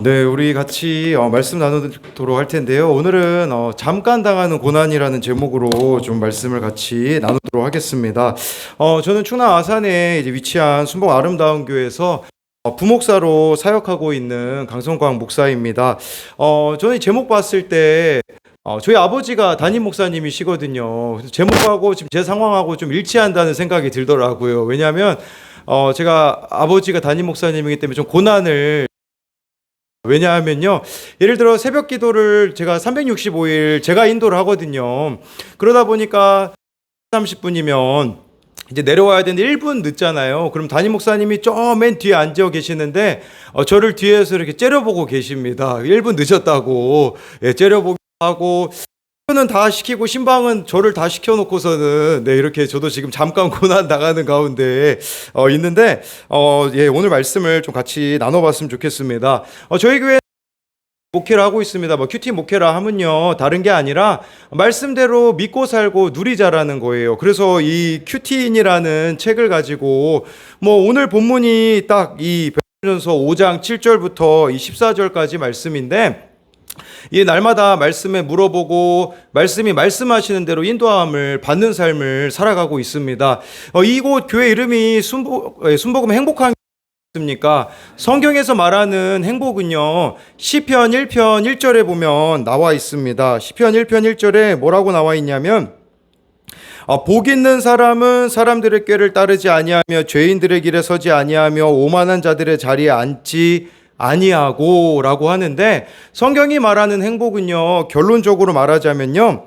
네, 우리 같이 말씀 나누도록 할 텐데요. 오늘은 잠깐 당하는 고난이라는 제목으로 좀 말씀을 같이 나누도록 하겠습니다. 저는 충남 아산에 이제 위치한 순복 아름다운 교회에서 부목사로 사역하고 있는 강성광 목사입니다. 저는 이 제목 봤을 때 저희 아버지가 담임 목사님이시거든요. 그래서 제목하고 지금 제 상황하고 좀 일치한다는 생각이 들더라고요. 왜냐하면 제가 아버지가 담임 목사님이기 때문에 좀 고난을, 왜냐하면요, 예를 들어 새벽 기도를 제가 365일 제가 인도를 하거든요. 그러다 보니까 30분이면 이제 내려와야 되는데 1분 늦잖아요. 그럼 담임 목사님이 저 맨 뒤에 앉아 계시는데 저를 뒤에서 이렇게 째려보고 계십니다. 1분 늦었다고 째려보고 하고, 는 다 시키고 신방은 저를 다 시켜놓고서는 이렇게 저도 지금 잠깐 고난 나가는 가운데 있는데 오늘 말씀을 좀 같이 나눠봤으면 좋겠습니다. 저희 교회 목회를 하고 있습니다. 큐티 목회라 하면요, 다른 게 아니라 말씀대로 믿고 살고 누리자라는 거예요. 그래서 이 큐티인이라는 책을 가지고 오늘 본문이 딱 이 베드로전서 5장 7절부터 이 14절까지 말씀인데, 이 날마다 말씀에 물어보고 말씀이 말씀하시는 대로 인도함을 받는 삶을 살아가고 있습니다. 이곳 교회 이름이 순복음 행복한 교회입니까? 성경에서 말하는 행복은요, 시편 1편 1절에 보면 나와 있습니다. 시편 1편 1절에 뭐라고 나와 있냐면, 복 있는 사람은 사람들의 꾀를 따르지 아니하며 죄인들의 길에 서지 아니하며 오만한 자들의 자리에 앉지 아니하고 라고 하는데, 성경이 말하는 행복은요, 결론적으로 말하자면요,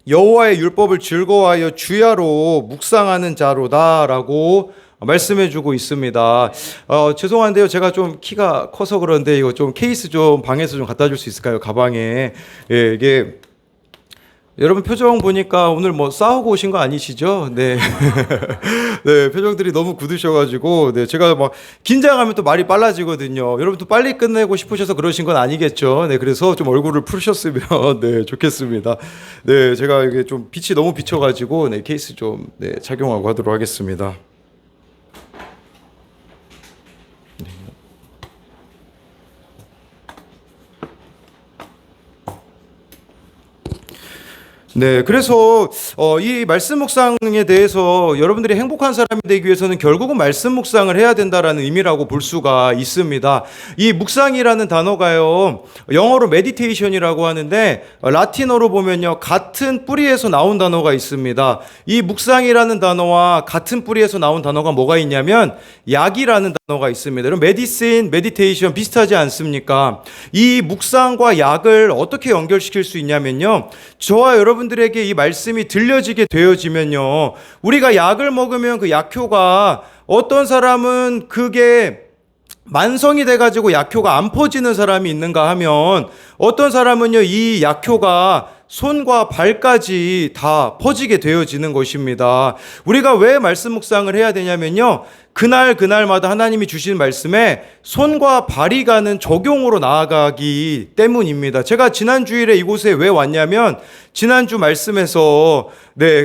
여호와의 율법을 즐거워하여 주야로 묵상하는 자로다라고 말씀해주고 있습니다. 죄송한데요, 제가 좀 키가 커서 그런데 이거 좀 케이스 좀 방에서 좀 갖다 줄 수 있을까요? 가방에. 이게 여러분 표정 보니까 오늘 싸우고 오신 거 아니시죠? 네. 네, 표정들이 너무 굳으셔가지고, 제가 긴장하면 또 말이 빨라지거든요. 여러분 또 빨리 끝내고 싶으셔서 그러신 건 아니겠죠? 네, 그래서 좀 얼굴을 푸르셨으면, 좋겠습니다. 네, 제가 이게 좀 빛이 너무 비쳐가지고, 케이스 좀, 착용하고 하도록 하겠습니다. 네, 그래서 이 말씀 묵상에 대해서 여러분들이 행복한 사람이 되기 위해서는 결국은 말씀 묵상을 해야 된다라는 의미라고 볼 수가 있습니다. 이 묵상이라는 단어가요, 영어로 메디테이션이라고 하는데 라틴어로 보면요, 같은 뿌리에서 나온 단어가 있습니다. 이 묵상이라는 단어와 같은 뿌리에서 나온 단어가 뭐가 있냐면 약이라는 단어가 있습니다. 그럼 메디신, 메디테이션 비슷하지 않습니까? 이 묵상과 약을 어떻게 연결시킬 수 있냐면요, 저와 여러분들에게 이 말씀이 들려지게 되어지면요, 우리가 약을 먹으면 그 약효가, 어떤 사람은 그게 만성이 돼가지고 약효가 안 퍼지는 사람이 있는가 하면, 어떤 사람은요, 이 약효가 손과 발까지 다 퍼지게 되어지는 것입니다. 우리가 왜 말씀 묵상을 해야 되냐면요, 그날마다 하나님이 주신 말씀에 손과 발이 가는 적용으로 나아가기 때문입니다. 제가 지난 주일에 이곳에 왜 왔냐면, 지난주 말씀에서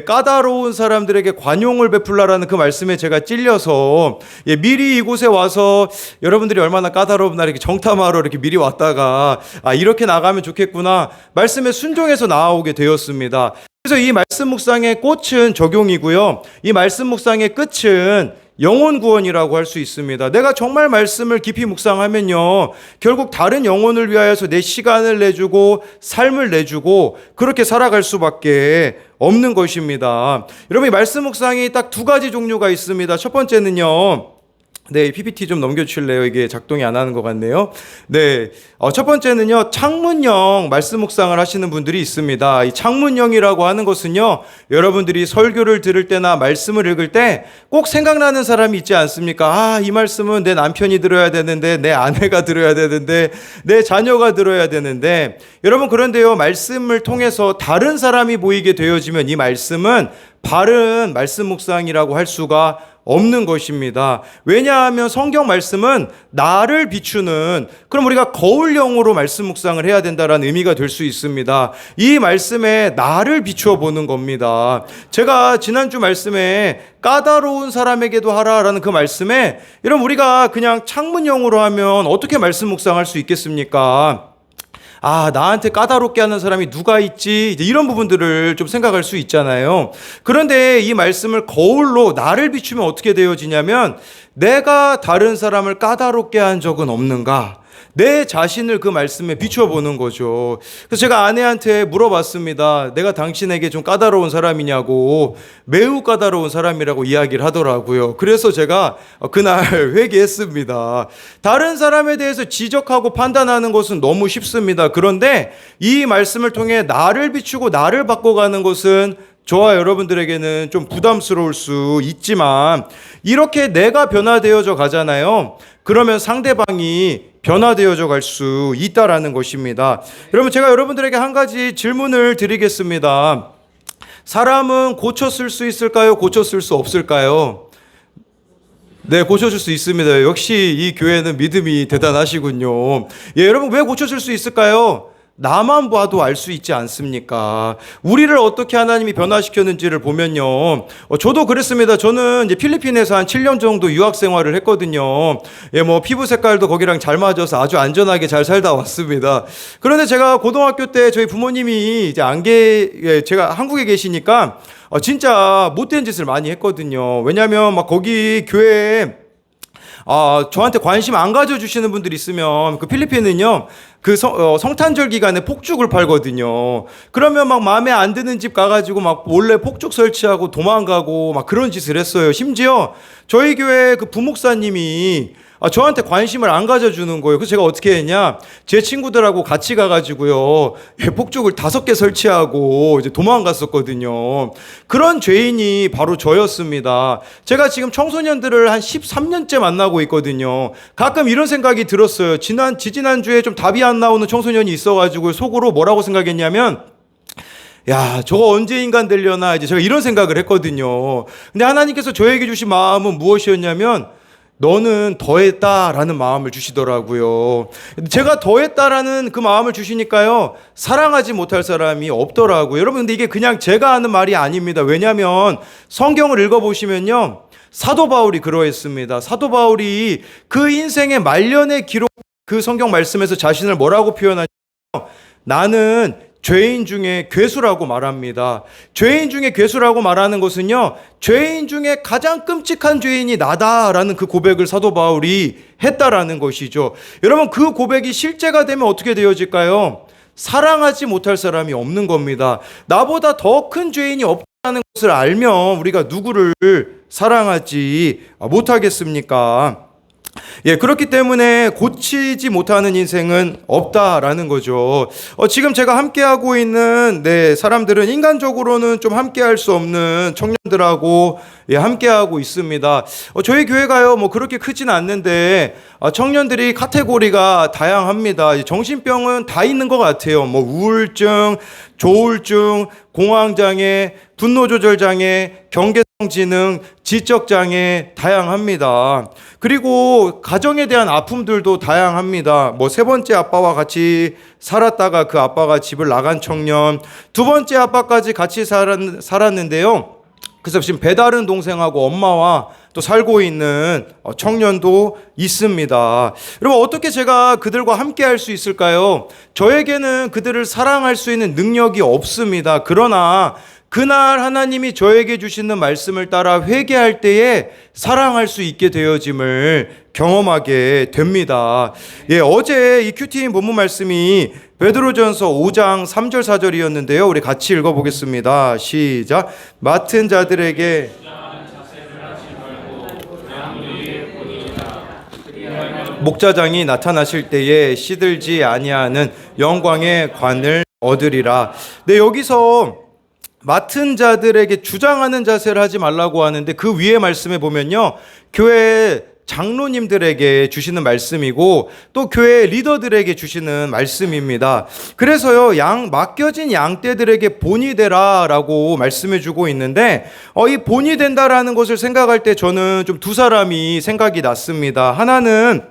까다로운 사람들에게 관용을 베풀라라는 그 말씀에 제가 찔려서 미리 이곳에 와서 여러분들이 얼마나 까다롭나 이렇게 정탐하러 이렇게 미리 왔다가 이렇게 나가면 좋겠구나, 말씀에 순종해서 나오게 되었습니다. 그래서 이 말씀 묵상의 꽃은 적용이고요, 이 말씀 묵상의 끝은 영혼 구원이라고 할 수 있습니다. 내가 정말 말씀을 깊이 묵상하면요, 결국 다른 영혼을 위하여서 내 시간을 내주고 삶을 내주고 그렇게 살아갈 수밖에 없는 것입니다. 여러분, 이 말씀 묵상이 딱 두 가지 종류가 있습니다. 첫 번째는요, PPT 좀 넘겨주실래요? 이게 작동이 안 하는 것 같네요. 첫 번째는요, 창문형 말씀 묵상을 하시는 분들이 있습니다. 이 창문형이라고 하는 것은요, 여러분들이 설교를 들을 때나 말씀을 읽을 때 꼭 생각나는 사람이 있지 않습니까? 이 말씀은 내 남편이 들어야 되는데, 내 아내가 들어야 되는데, 내 자녀가 들어야 되는데, 여러분, 그런데요, 말씀을 통해서 다른 사람이 보이게 되어지면 이 말씀은 바른 말씀 묵상이라고 할 수가 없는 것입니다. 왜냐하면 성경 말씀은 나를 비추는, 그럼 우리가 거울형으로 말씀 묵상을 해야 된다라는 의미가 될 수 있습니다. 이 말씀에 나를 비추어 보는 겁니다. 제가 지난주 말씀에 까다로운 사람에게도 하라라는 그 말씀에, 여러분 우리가 그냥 창문형으로 하면 어떻게 말씀 묵상할 수 있겠습니까? 나한테 까다롭게 하는 사람이 누가 있지? 이제 이런 부분들을 좀 생각할 수 있잖아요. 그런데 이 말씀을 거울로 나를 비추면 어떻게 되어지냐면, 내가 다른 사람을 까다롭게 한 적은 없는가? 내 자신을 그 말씀에 비추어 보는 거죠. 그래서 제가 아내한테 물어봤습니다. 내가 당신에게 좀 까다로운 사람이냐고. 매우 까다로운 사람이라고 이야기를 하더라고요. 그래서 제가 그날 회개했습니다. 다른 사람에 대해서 지적하고 판단하는 것은 너무 쉽습니다. 그런데 이 말씀을 통해 나를 비추고 나를 바꿔가는 것은 저와 여러분들에게는 좀 부담스러울 수 있지만, 이렇게 내가 변화되어져 가잖아요. 그러면 상대방이 변화되어져 갈 수 있다라는 것입니다. 여러분, 제가 여러분들에게 한 가지 질문을 드리겠습니다. 사람은 고쳤을 수 있을까요? 고쳤을 수 없을까요? 네, 고쳐줄 수 있습니다. 역시 이 교회는 믿음이 대단하시군요. 여러분, 왜 고쳐줄 수 있을까요? 나만 봐도 알 수 있지 않습니까? 우리를 어떻게 하나님이 변화시켰는지를 보면요. 저도 그랬습니다. 저는 이제 필리핀에서 한 7년 정도 유학 생활을 했거든요. 피부 색깔도 거기랑 잘 맞아서 아주 안전하게 잘 살다 왔습니다. 그런데 제가 고등학교 때 저희 부모님이 이제 제가 한국에 계시니까 진짜 못된 짓을 많이 했거든요. 왜냐하면 막 거기 교회에 저한테 관심 안 가져주시는 분들이 있으면, 그 필리핀은요, 그 성탄절 기간에 폭죽을 팔거든요. 그러면 막 마음에 안 드는 집 가가지고 막 몰래 폭죽 설치하고 도망가고 막 그런 짓을 했어요. 심지어 저희 교회 그 부목사님이 저한테 관심을 안 가져주는 거예요. 그래서 제가 어떻게 했냐, 제 친구들하고 같이 가가지고요, 폭죽을 5개 설치하고 이제 도망갔었거든요. 그런 죄인이 바로 저였습니다. 제가 지금 청소년들을 한 13년째 만나고 있거든요. 가끔 이런 생각이 들었어요. 지지난주에 좀 답이 안 나오는 청소년이 있어가지고 속으로 뭐라고 생각했냐면, 저거 언제 인간 되려나, 이제 제가 이런 생각을 했거든요. 근데 하나님께서 저에게 주신 마음은 무엇이었냐면, 너는 더했다라는 마음을 주시더라고요. 제가 더했다라는 그 마음을 주시니까요, 사랑하지 못할 사람이 없더라고요. 여러분, 근데 이게 그냥 제가 하는 말이 아닙니다. 왜냐하면 성경을 읽어보시면요, 사도 바울이 그러했습니다. 사도 바울이 그 인생의 말년의 기록, 그 성경 말씀에서 자신을 뭐라고 표현하냐면, 나는 죄인 중에 괴수라고 말합니다. 죄인 중에 괴수라고 말하는 것은요, 죄인 중에 가장 끔찍한 죄인이 나다라는 그 고백을 사도 바울이 했다라는 것이죠. 여러분, 그 고백이 실제가 되면 어떻게 되어질까요? 사랑하지 못할 사람이 없는 겁니다. 나보다 더 큰 죄인이 없다는 것을 알면 우리가 누구를 사랑하지 못하겠습니까? 그렇기 때문에 고치지 못하는 인생은 없다라는 거죠. 지금 제가 함께하고 있는 사람들은 인간적으로는 좀 함께할 수 없는 청년들하고 함께하고 있습니다. 저희 교회가요, 그렇게 크진 않는데 청년들이 카테고리가 다양합니다. 정신병은 다 있는 것 같아요. 우울증, 조울증, 공황장애, 분노조절장애, 경계성지능, 지적장애 다양합니다. 그리고 가정에 대한 아픔들도 다양합니다. 세 번째 아빠와 같이 살았다가 그 아빠가 집을 나간 청년, 두 번째 아빠까지 같이 살았는데요. 그래서 지금 배다른 동생하고 엄마와 또 살고 있는 청년도 있습니다. 여러분, 어떻게 제가 그들과 함께 할 수 있을까요? 저에게는 그들을 사랑할 수 있는 능력이 없습니다. 그러나 그날 하나님이 저에게 주시는 말씀을 따라 회개할 때에 사랑할 수 있게 되어짐을 경험하게 됩니다. 어제 이 큐티인 본문 말씀이 베드로전서 5장 3절 4절이었는데요. 우리 같이 읽어보겠습니다. 시작. 맡은 자들에게 목자장이 나타나실 때에 시들지 아니하는 영광의 관을 얻으리라. 여기서 맡은 자들에게 주장하는 자세를 하지 말라고 하는데, 그 위에 말씀에 보면요, 교회에 장로님들에게 주시는 말씀이고 또 교회 리더들에게 주시는 말씀입니다. 그래서요, 맡겨진 양떼들에게 본이 되라라고 말씀해 주고 있는데 이 본이 된다라는 것을 생각할 때 저는 좀 두 사람이 생각이 났습니다. 하나는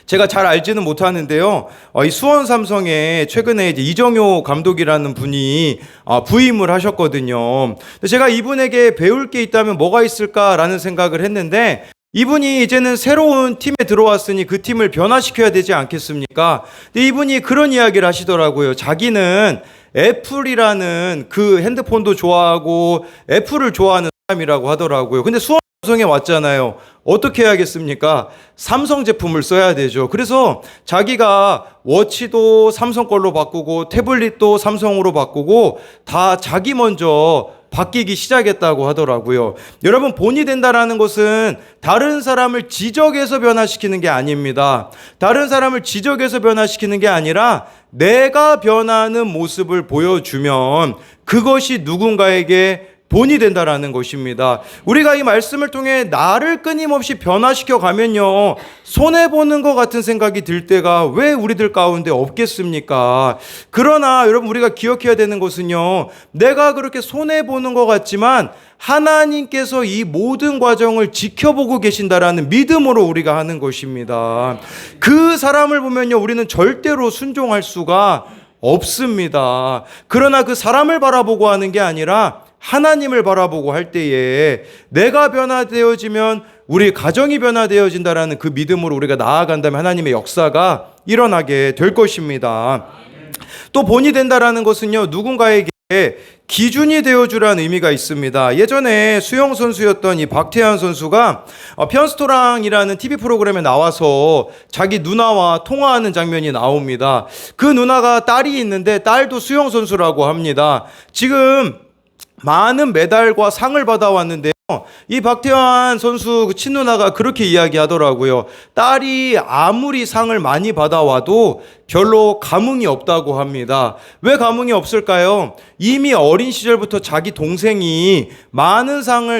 제가 잘 알지는 못하는데요. 이 수원 삼성에 최근에 이제 이정효 감독이라는 분이 부임을 하셨거든요. 제가 이분에게 배울 게 있다면 뭐가 있을까라는 생각을 했는데 이분이 이제는 새로운 팀에 들어왔으니 그 팀을 변화시켜야 되지 않겠습니까? 근데 이분이 그런 이야기를 하시더라고요. 자기는 애플이라는 그 핸드폰도 좋아하고 애플을 좋아하는 사람이라고 하더라고요. 근데 수원 삼성에 왔잖아요. 어떻게 해야겠습니까? 삼성 제품을 써야 되죠. 그래서 자기가 워치도 삼성 걸로 바꾸고 태블릿도 삼성으로 바꾸고 다 자기 먼저 바뀌기 시작했다고 하더라고요. 여러분, 본이 된다라는 것은 다른 사람을 지적해서 변화시키는 게 아닙니다. 다른 사람을 지적해서 변화시키는 게 아니라 내가 변하는 모습을 보여주면 그것이 누군가에게 본이 된다라는 것입니다. 우리가 이 말씀을 통해 나를 끊임없이 변화시켜 가면요, 손해보는 것 같은 생각이 들 때가 왜 우리들 가운데 없겠습니까? 그러나 여러분, 우리가 기억해야 되는 것은요, 내가 그렇게 손해보는 것 같지만 하나님께서 이 모든 과정을 지켜보고 계신다라는 믿음으로 우리가 하는 것입니다. 그 사람을 보면요, 우리는 절대로 순종할 수가 없습니다. 그러나 그 사람을 바라보고 하는 게 아니라 하나님을 바라보고 할 때에 내가 변화되어지면 우리 가정이 변화되어진다라는 그 믿음으로 우리가 나아간다면 하나님의 역사가 일어나게 될 것입니다. 또 본이 된다라는 것은요, 누군가에게 기준이 되어주라는 의미가 있습니다. 예전에 수영 선수였던 이 박태환 선수가 편스토랑이라는 TV 프로그램에 나와서 자기 누나와 통화하는 장면이 나옵니다. 그 누나가 딸이 있는데 딸도 수영 선수라고 합니다. 지금 많은 메달과 상을 받아왔는데요, 이 박태환 선수 그 친누나가 그렇게 이야기하더라고요. 딸이 아무리 상을 많이 받아와도 별로 감흥이 없다고 합니다. 왜 감흥이 없을까요? 이미 어린 시절부터 자기 동생이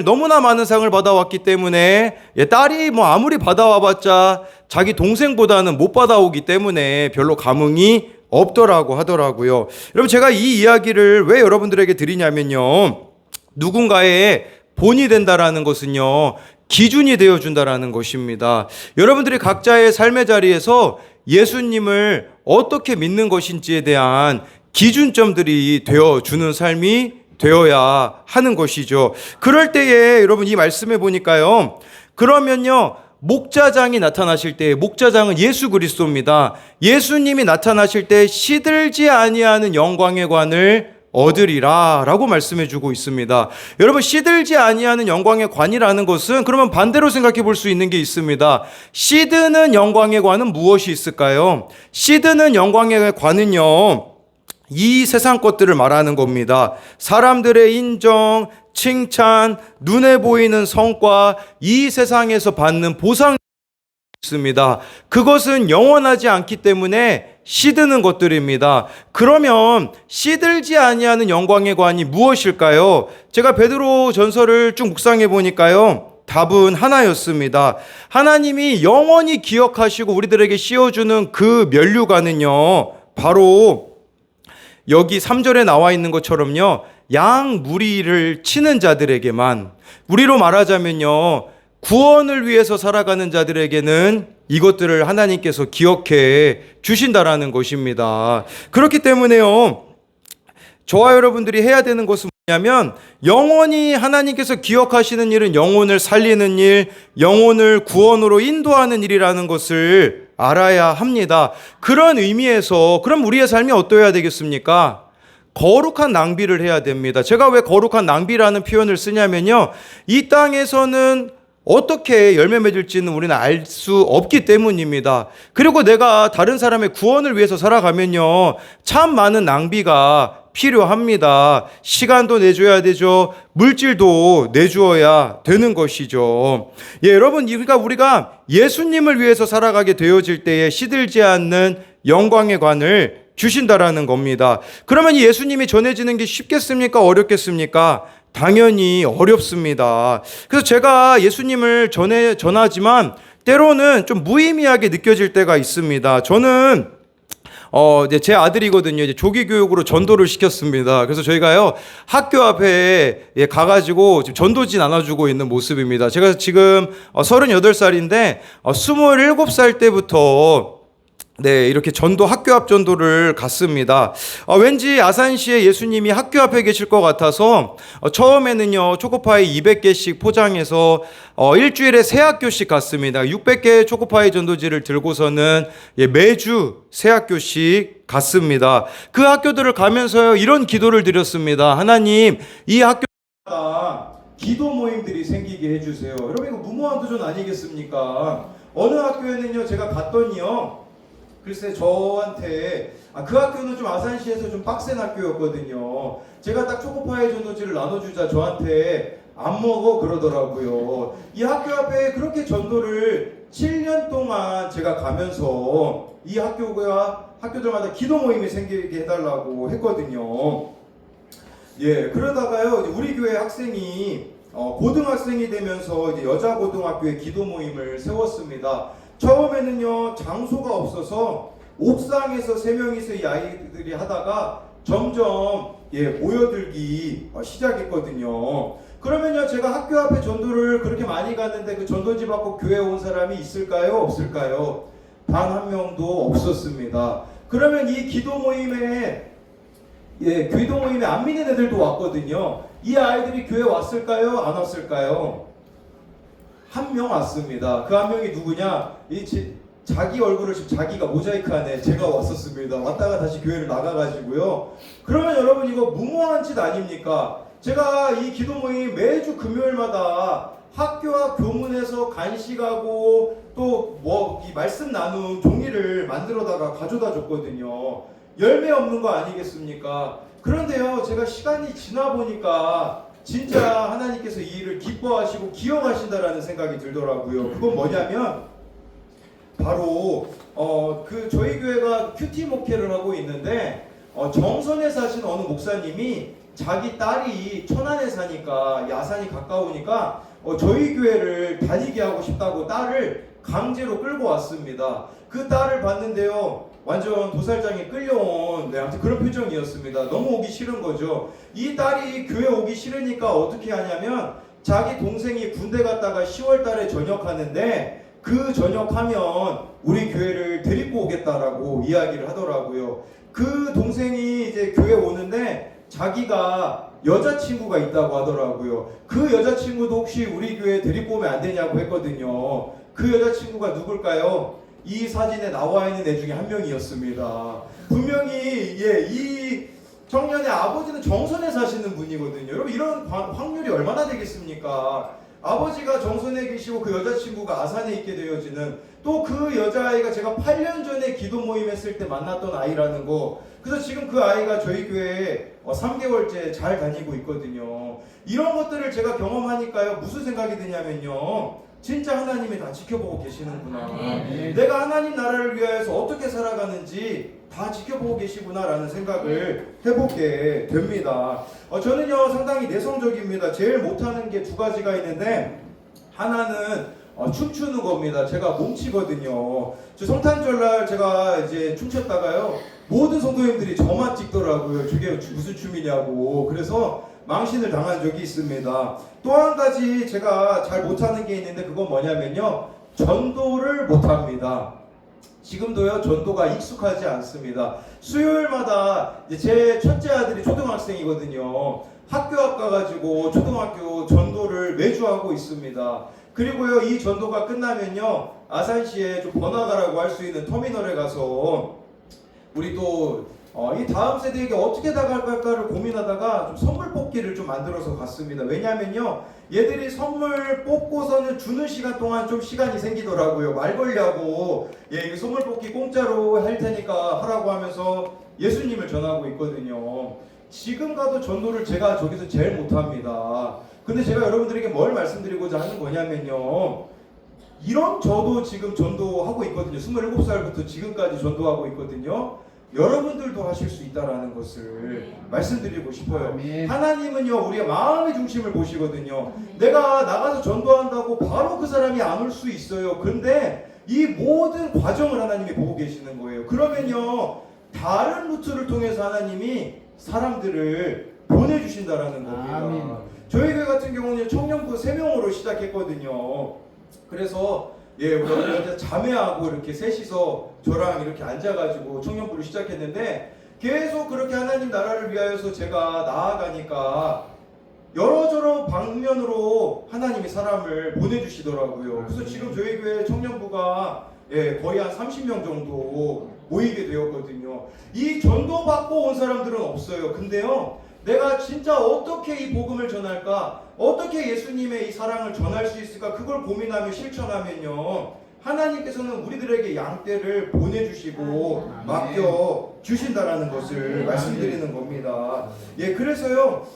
너무나 많은 상을 받아왔기 때문에 딸이 아무리 받아와봤자 자기 동생보다는 못 받아오기 때문에 별로 감흥이 없더라고 하더라고요. 여러분, 제가 이 이야기를 왜 여러분들에게 드리냐면요, 누군가의 본이 된다라는 것은요, 기준이 되어준다라는 것입니다. 여러분들이 각자의 삶의 자리에서 예수님을 어떻게 믿는 것인지에 대한 기준점들이 되어주는 삶이 되어야 하는 것이죠. 그럴 때에 여러분, 이 말씀해 보니까요, 그러면요, 목자장이 나타나실 때, 목자장은 예수 그리스도입니다. 예수님이 나타나실 때 시들지 아니하는 영광의 관을 얻으리라 라고 말씀해 주고 있습니다. 여러분, 시들지 아니하는 영광의 관이라는 것은 그러면 반대로 생각해 볼 수 있는 게 있습니다. 시드는 영광의 관은 무엇이 있을까요? 시드는 영광의 관은요, 이 세상 것들을 말하는 겁니다. 사람들의 인정, 칭찬, 눈에 보이는 성과, 이 세상에서 받는 보상이 있습니다. 그것은 영원하지 않기 때문에 시드는 것들입니다. 그러면 시들지 아니하는 영광의 관이 무엇일까요? 제가 베드로 전서를 쭉 묵상해 보니까요, 답은 하나였습니다. 하나님이 영원히 기억하시고 우리들에게 씌워주는 그 면류관은요, 바로 여기 3절에 나와 있는 것처럼요, 양 무리를 치는 자들에게만, 우리로 말하자면요, 구원을 위해서 살아가는 자들에게는 이것들을 하나님께서 기억해 주신다라는 것입니다. 그렇기 때문에요, 저와 여러분들이 해야 되는 것은 뭐냐면, 영원히 하나님께서 기억하시는 일은 영혼을 살리는 일, 영혼을 구원으로 인도하는 일이라는 것을 알아야 합니다. 그런 의미에서 그럼 우리의 삶이 어떠해야 되겠습니까? 거룩한 낭비를 해야 됩니다. 제가 왜 거룩한 낭비라는 표현을 쓰냐면요, 이 땅에서는 어떻게 열매 맺을지는 우리는 알 수 없기 때문입니다. 그리고 내가 다른 사람의 구원을 위해서 살아가면요, 참 많은 낭비가 필요합니다. 시간도 내줘야 되죠. 물질도 내주어야 되는 것이죠. 여러분, 우리가 예수님을 위해서 살아가게 되어질 때에 시들지 않는 영광의 관을 주신다라는 겁니다. 그러면 이 예수님이 전해지는 게 쉽겠습니까? 어렵겠습니까? 당연히 어렵습니다. 그래서 제가 예수님을 전하지만 때로는 좀 무의미하게 느껴질 때가 있습니다. 저는 이제 제 아들이거든요. 이제 조기 교육으로 전도를 시켰습니다. 그래서 저희가요, 학교 앞에 가가지고 지금 전도지 나눠주고 있는 모습입니다. 제가 지금 38살인데 27살 때부터 네, 이렇게 전도, 학교 앞 전도를 갔습니다. 왠지 아산시에 예수님이 학교 앞에 계실 것 같아서, 처음에는요, 초코파이 200개씩 포장해서, 일주일에 3학교씩 갔습니다. 600개의 초코파이 전도지를 들고서는 매주 3학교씩 갔습니다. 그 학교들을 가면서요, 이런 기도를 드렸습니다. 하나님, 이 학교마다 기도 모임들이 생기게 해주세요. 여러분, 이거 무모한 도전 아니겠습니까? 어느 학교에는요, 제가 갔더니요, 글쎄 저한테 그 학교는 좀 아산시에서 좀 빡센 학교였거든요. 제가 딱 초코파이 전도지를 나눠주자 저한테 안 먹어 그러더라고요. 이 학교 앞에 그렇게 전도를 7년 동안 제가 가면서 이 학교들마다 기도 모임이 생기게 해달라고 했거든요. 예, 그러다가요 이제 우리 교회 학생이 고등학생이 되면서 이제 여자 고등학교에 기도 모임을 세웠습니다. 처음에는요 장소가 없어서 옥상에서 3명이서 이 아이들이 하다가 점점 모여들기 시작했거든요. 그러면요 제가 학교 앞에 전도를 그렇게 많이 갔는데 그 전도지 받고 교회 온 사람이 있을까요? 없을까요? 단 한 명도 없었습니다. 그러면 이 기도 모임에 안 믿는 애들도 왔거든요. 이 아이들이 교회 왔을까요? 안 왔을까요? 한 명 왔습니다. 그 한 명이 누구냐? 자기 얼굴을 지금 자기가 모자이크하네. 제가 왔었습니다. 왔다가 다시 교회를 나가가지고요. 그러면 여러분 이거 무모한 짓 아닙니까? 제가 이 기도 모임 매주 금요일마다 학교와 교문에서 간식하고 또 이 말씀 나눔 종이를 만들어다가 가져다 줬거든요. 열매 없는 거 아니겠습니까? 그런데요, 제가 시간이 지나 보니까 진짜 하나님께서 이 일을 기뻐하시고 기억하신다라는 생각이 들더라고요. 그건 뭐냐면 바로 저희 교회가 큐티 목회를 하고 있는데 정선에 사신 어느 목사님이 자기 딸이 천안에 사니까 야산이 가까우니까 저희 교회를 다니게 하고 싶다고 딸을 강제로 끌고 왔습니다. 그 딸을 봤는데요, 완전 도살장에 끌려온 아무튼 그런 표정이었습니다. 너무 오기 싫은 거죠. 이 딸이 교회 오기 싫으니까 어떻게 하냐면 자기 동생이 군대 갔다가 10월 달에 전역하는데 그 전역하면 우리 교회를 데리고 오겠다라고 이야기를 하더라고요. 그 동생이 이제 교회 오는데 자기가 여자친구가 있다고 하더라고요. 그 여자친구도 혹시 우리 교회에 데리고 오면 안 되냐고 했거든요. 그 여자친구가 누굴까요? 이 사진에 나와 있는 애 중에 한 명이었습니다. 분명히 이 청년의 아버지는 정선에 사시는 분이거든요. 여러분 이런 확률이 얼마나 되겠습니까? 아버지가 정선에 계시고 그 여자친구가 아산에 있게 되어지는, 또 그 여자아이가 제가 8년 전에 기도 모임 했을 때 만났던 아이라는 거. 그래서 지금 그 아이가 저희 교회에 3개월째 잘 다니고 있거든요. 이런 것들을 제가 경험하니까요 무슨 생각이 드냐면요, 진짜 하나님이 다 지켜보고 계시는구나. 내가 하나님 나라를 위하여서 어떻게 살아가는지 다 지켜보고 계시구나라는 생각을 해보게 됩니다. 저는요 상당히 내성적입니다. 제일 못하는 게 2가지가 있는데, 하나는 춤추는 겁니다. 제가 몸치거든요. 저 성탄절날 제가 이제 춤췄다가요 모든 성도님들이 저만 찍더라고요. 저게 무슨 춤이냐고. 그래서 망신을 당한 적이 있습니다. 또 한 가지 제가 잘 못하는 게 있는데 그건 뭐냐면요, 전도를 못합니다. 지금도요 전도가 익숙하지 않습니다. 수요일마다 제 첫째 아들이 초등학생이거든요. 학교 앞 가가지고 초등학교 전도를 매주 하고 있습니다. 그리고요 이 전도가 끝나면요 아산시에 좀 번화가라고 할 수 있는 터미널에 가서 우리 또 이 다음 세대에게 어떻게 다가갈까를 고민하다가 좀 선물 뽑기를 좀 만들어서 갔습니다. 왜냐면요 얘들이 선물 뽑고서는 주는 시간 동안 좀 시간이 생기더라고요. 말 걸려고 이 선물 뽑기 공짜로 할 테니까 하라고 하면서 예수님을 전하고 있거든요. 지금 가도 전도를 제가 저기서 제일 못합니다. 근데 제가 여러분들에게 뭘 말씀드리고자 하는 거냐면요, 저도 지금 전도하고 있거든요. 27살부터 지금까지 전도하고 있거든요. 여러분들도 하실 수 있다라는 것을 말씀드리고 싶어요. 아멘. 하나님은요, 우리의 마음의 중심을 보시거든요. 내가 나가서 전도한다고 바로 그 사람이 안 올 수 있어요. 그런데 이 모든 과정을 하나님이 보고 계시는 거예요. 그러면요, 다른 루트를 통해서 하나님이 사람들을 보내주신다라는 겁니다. 아멘. 저희 교회 같은 경우는 청년부 3명으로 시작했거든요. 그래서 우리 어제 자매하고 이렇게 셋이서 저랑 이렇게 앉아가지고 청년부를 시작했는데, 계속 그렇게 하나님 나라를 위하여서 제가 나아가니까 여러저러 방면으로 하나님이 사람을 보내주시더라고요. 그래서 지금 저희 교회 청년부가 거의 한 30명 정도 모이게 되었거든요. 이 전도받고 온 사람들은 없어요. 근데요, 내가 진짜 어떻게 이 복음을 전할까? 어떻게 예수님의 이 사랑을 전할 수 있을까? 그걸 고민하며 실천하면요, 하나님께서는 우리들에게 양떼를 보내주시고 맡겨주신다라는 것을 말씀드리는 겁니다. 그래서요,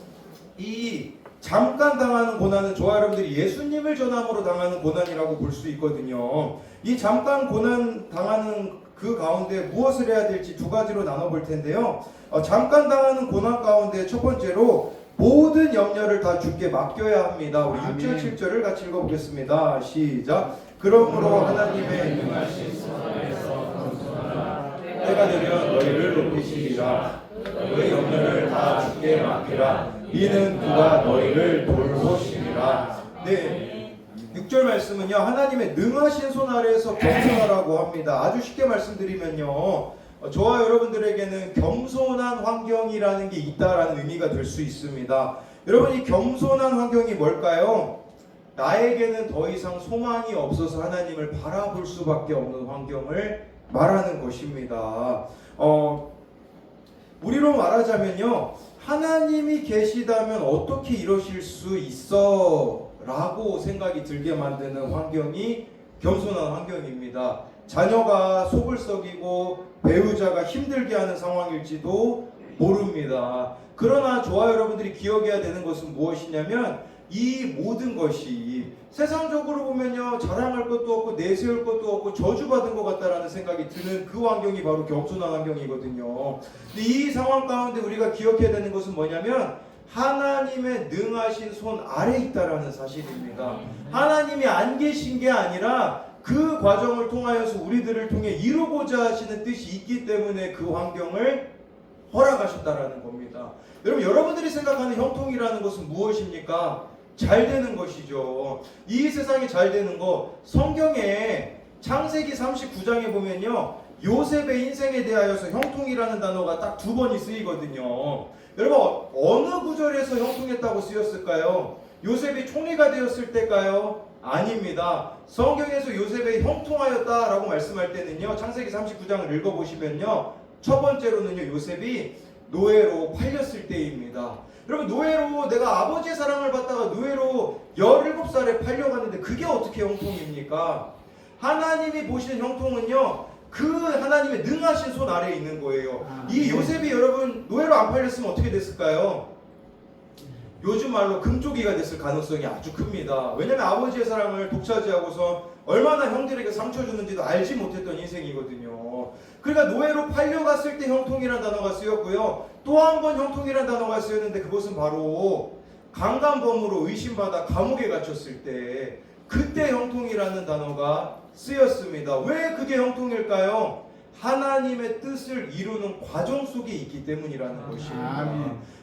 이 잠깐 당하는 고난은 저와 여러분들이 예수님을 전함으로 당하는 고난이라고 볼 수 있거든요. 이 잠깐 고난 당하는 그 가운데 무엇을 해야 될지 2가지로 나눠볼 텐데요. 잠깐 당하는 고난 가운데 첫 번째로 모든 염려를 다 주께 맡겨야 합니다. 우리 6절 7절을 같이 읽어보겠습니다. 시작. 그러므로 하나님의 능하신 손안에서 겸손하라. 때가 되면 너희를 높이시리라. 너희 염려를 다 주께 맡기라. 이는 그가 너희를 돌보시리라. 6절 말씀은요, 하나님의 능하신 손 아래에서 겸손하라고 합니다. 아주 쉽게 말씀드리면요, 저와 여러분들에게는 겸손한 환경이라는 게 있다라는 의미가 될 수 있습니다. 여러분, 이 겸손한 환경이 뭘까요? 나에게는 더 이상 소망이 없어서 하나님을 바라볼 수밖에 없는 환경을 말하는 것입니다. 우리로 말하자면요, 하나님이 계시다면 어떻게 이러실 수 있어? 라고 생각이 들게 만드는 환경이 겸손한 환경입니다. 자녀가 속을 썩이고 배우자가 힘들게 하는 상황일지도 모릅니다. 그러나 저와 여러분들이 기억해야 되는 것은 무엇이냐면, 이 모든 것이 세상적으로 보면요, 자랑할 것도 없고 내세울 것도 없고 저주받은 것 같다라는 생각이 드는 그 환경이 바로 겸손한 환경이거든요. 근데 이 상황 가운데 우리가 기억해야 되는 것은 뭐냐면, 하나님의 능하신 손 아래 있다라는 사실입니다. 하나님이 안 계신 게 아니라 그 과정을 통하여서 우리들을 통해 이루고자 하시는 뜻이 있기 때문에 그 환경을 허락하셨다라는 겁니다. 여러분들이 생각하는 형통이라는 것은 무엇입니까? 잘 되는 것이죠. 이 세상이 잘 되는 거, 성경에 창세기 39장에 보면요, 요셉의 인생에 대하여서 형통이라는 단어가 딱 2번이 쓰이거든요. 여러분, 어느 구절에서 형통했다고 쓰였을까요? 요셉이 총리가 되었을 때일까요? 아닙니다. 성경에서 요셉이 형통하였다라고 말씀할 때는요, 창세기 39장을 읽어보시면요, 첫 번째로는요, 요셉이 노예로 팔렸을 때입니다. 여러분, 노예로 내가 아버지의 사랑을 받다가 노예로 17살에 팔려갔는데 그게 어떻게 형통입니까? 하나님이 보시는 형통은요, 그 하나님의 능하신 손 아래에 있는 거예요. 이 요셉이 여러분 노예로 안 팔렸으면 어떻게 됐을까요? 요즘 말로 금쪽이가 됐을 가능성이 아주 큽니다. 왜냐하면 아버지의 사랑을 독차지하고서 얼마나 형들에게 상처 주는지도 알지 못했던 인생이거든요. 그러니까 노예로 팔려갔을 때 형통이라는 단어가 쓰였고요, 또 한 번 형통이라는 단어가 쓰였는데, 그것은 바로 강간범으로 의심받아 감옥에 gat혔을 때, 그때 형통이라는 단어가 쓰였습니다. 왜 그게 형통일까요? 하나님의 뜻을 이루는 과정 속에 있기 때문이라는 것입니다.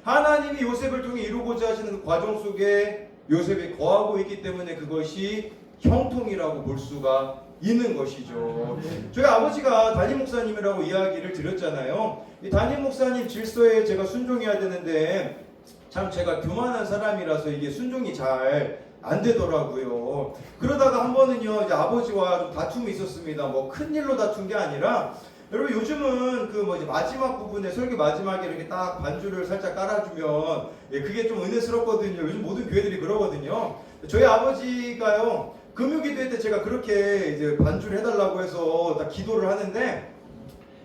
하나님이 요셉을 통해 이루고자 하시는 그 과정 속에 요셉이 거하고 있기 때문에 그것이 형통이라고 볼 수가 있는 것이죠. 저희 아버지가 담임 목사님이라고 이야기를 드렸잖아요. 이 담임 목사님 질서에 제가 순종해야 되는데, 참 제가 교만한 사람이라서 이게 순종이 잘 안 되더라고요. 그러다가 한 번은요, 이제 아버지와 좀 다툼이 있었습니다. 뭐 큰 일로 다툰 게 아니라, 여러분 요즘은 그 이제 마지막 부분에, 설교 마지막에 이렇게 딱 반주를 살짝 깔아주면 그게 좀 은혜스럽거든요. 요즘 모든 교회들이 그러거든요. 저희 아버지가요, 금요기도회 때 제가 그렇게 이제 반주를 해달라고 해서 딱 기도를 하는데,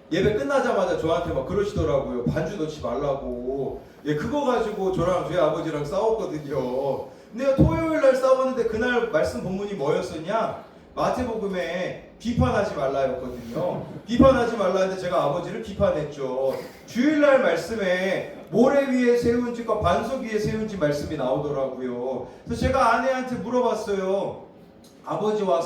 예배 끝나자마자 저한테 막 그러시더라고요. 반주 넣지 말라고. 그거 가지고 저랑 저희 아버지랑 싸웠거든요. 근데 토요일 날 싸웠는데, 그날 말씀 본문이 뭐였었냐? 마태복음에 비판하지 말라였거든요. 비판하지 말라 했는데 제가 아버지를 비판했죠. 주일날 말씀에 모래 위에 세운 집과 반석 위에 세운 집 말씀이 나오더라고요. 그래서 제가 아내한테 물어봤어요. 아버지와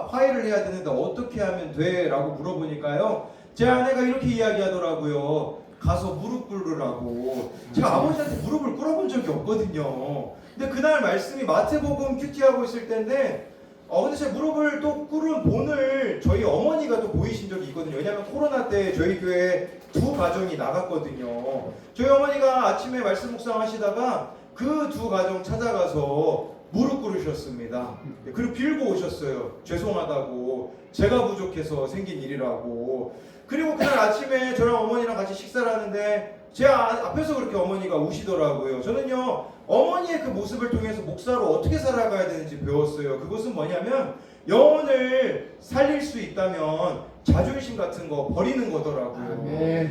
화해를 해야 되는데 어떻게 하면 돼? 라고 물어보니까요, 제 아내가 이렇게 이야기하더라고요. 가서 무릎 꿇으라고. 제가 아버지한테 무릎을 꿇어본 적이 없거든요. 근데 그날 말씀이 마태복음 큐티하고 있을 때인데, 근데 제 무릎을 또 꿇은 본을 저희 어머니가 또 보이신 적이 있거든요. 왜냐하면 코로나 때 저희 교회 두 가정이 나갔거든요. 저희 어머니가 아침에 말씀 묵상하시다가 그 두 가정 찾아가서 무릎 꿇으셨습니다. 그리고 빌고 오셨어요. 죄송하다고, 제가 부족해서 생긴 일이라고. 그리고 그날 아침에 저랑 어머니랑 같이 식사를 하는데 제 앞에서 그렇게 어머니가 우시더라고요. 저는요, 어머니의 그 모습을 통해서 목사로 어떻게 살아가야 되는지 배웠어요. 그것은 뭐냐면 영혼을 살릴 수 있다면 자존심 같은 거 버리는 거더라고요.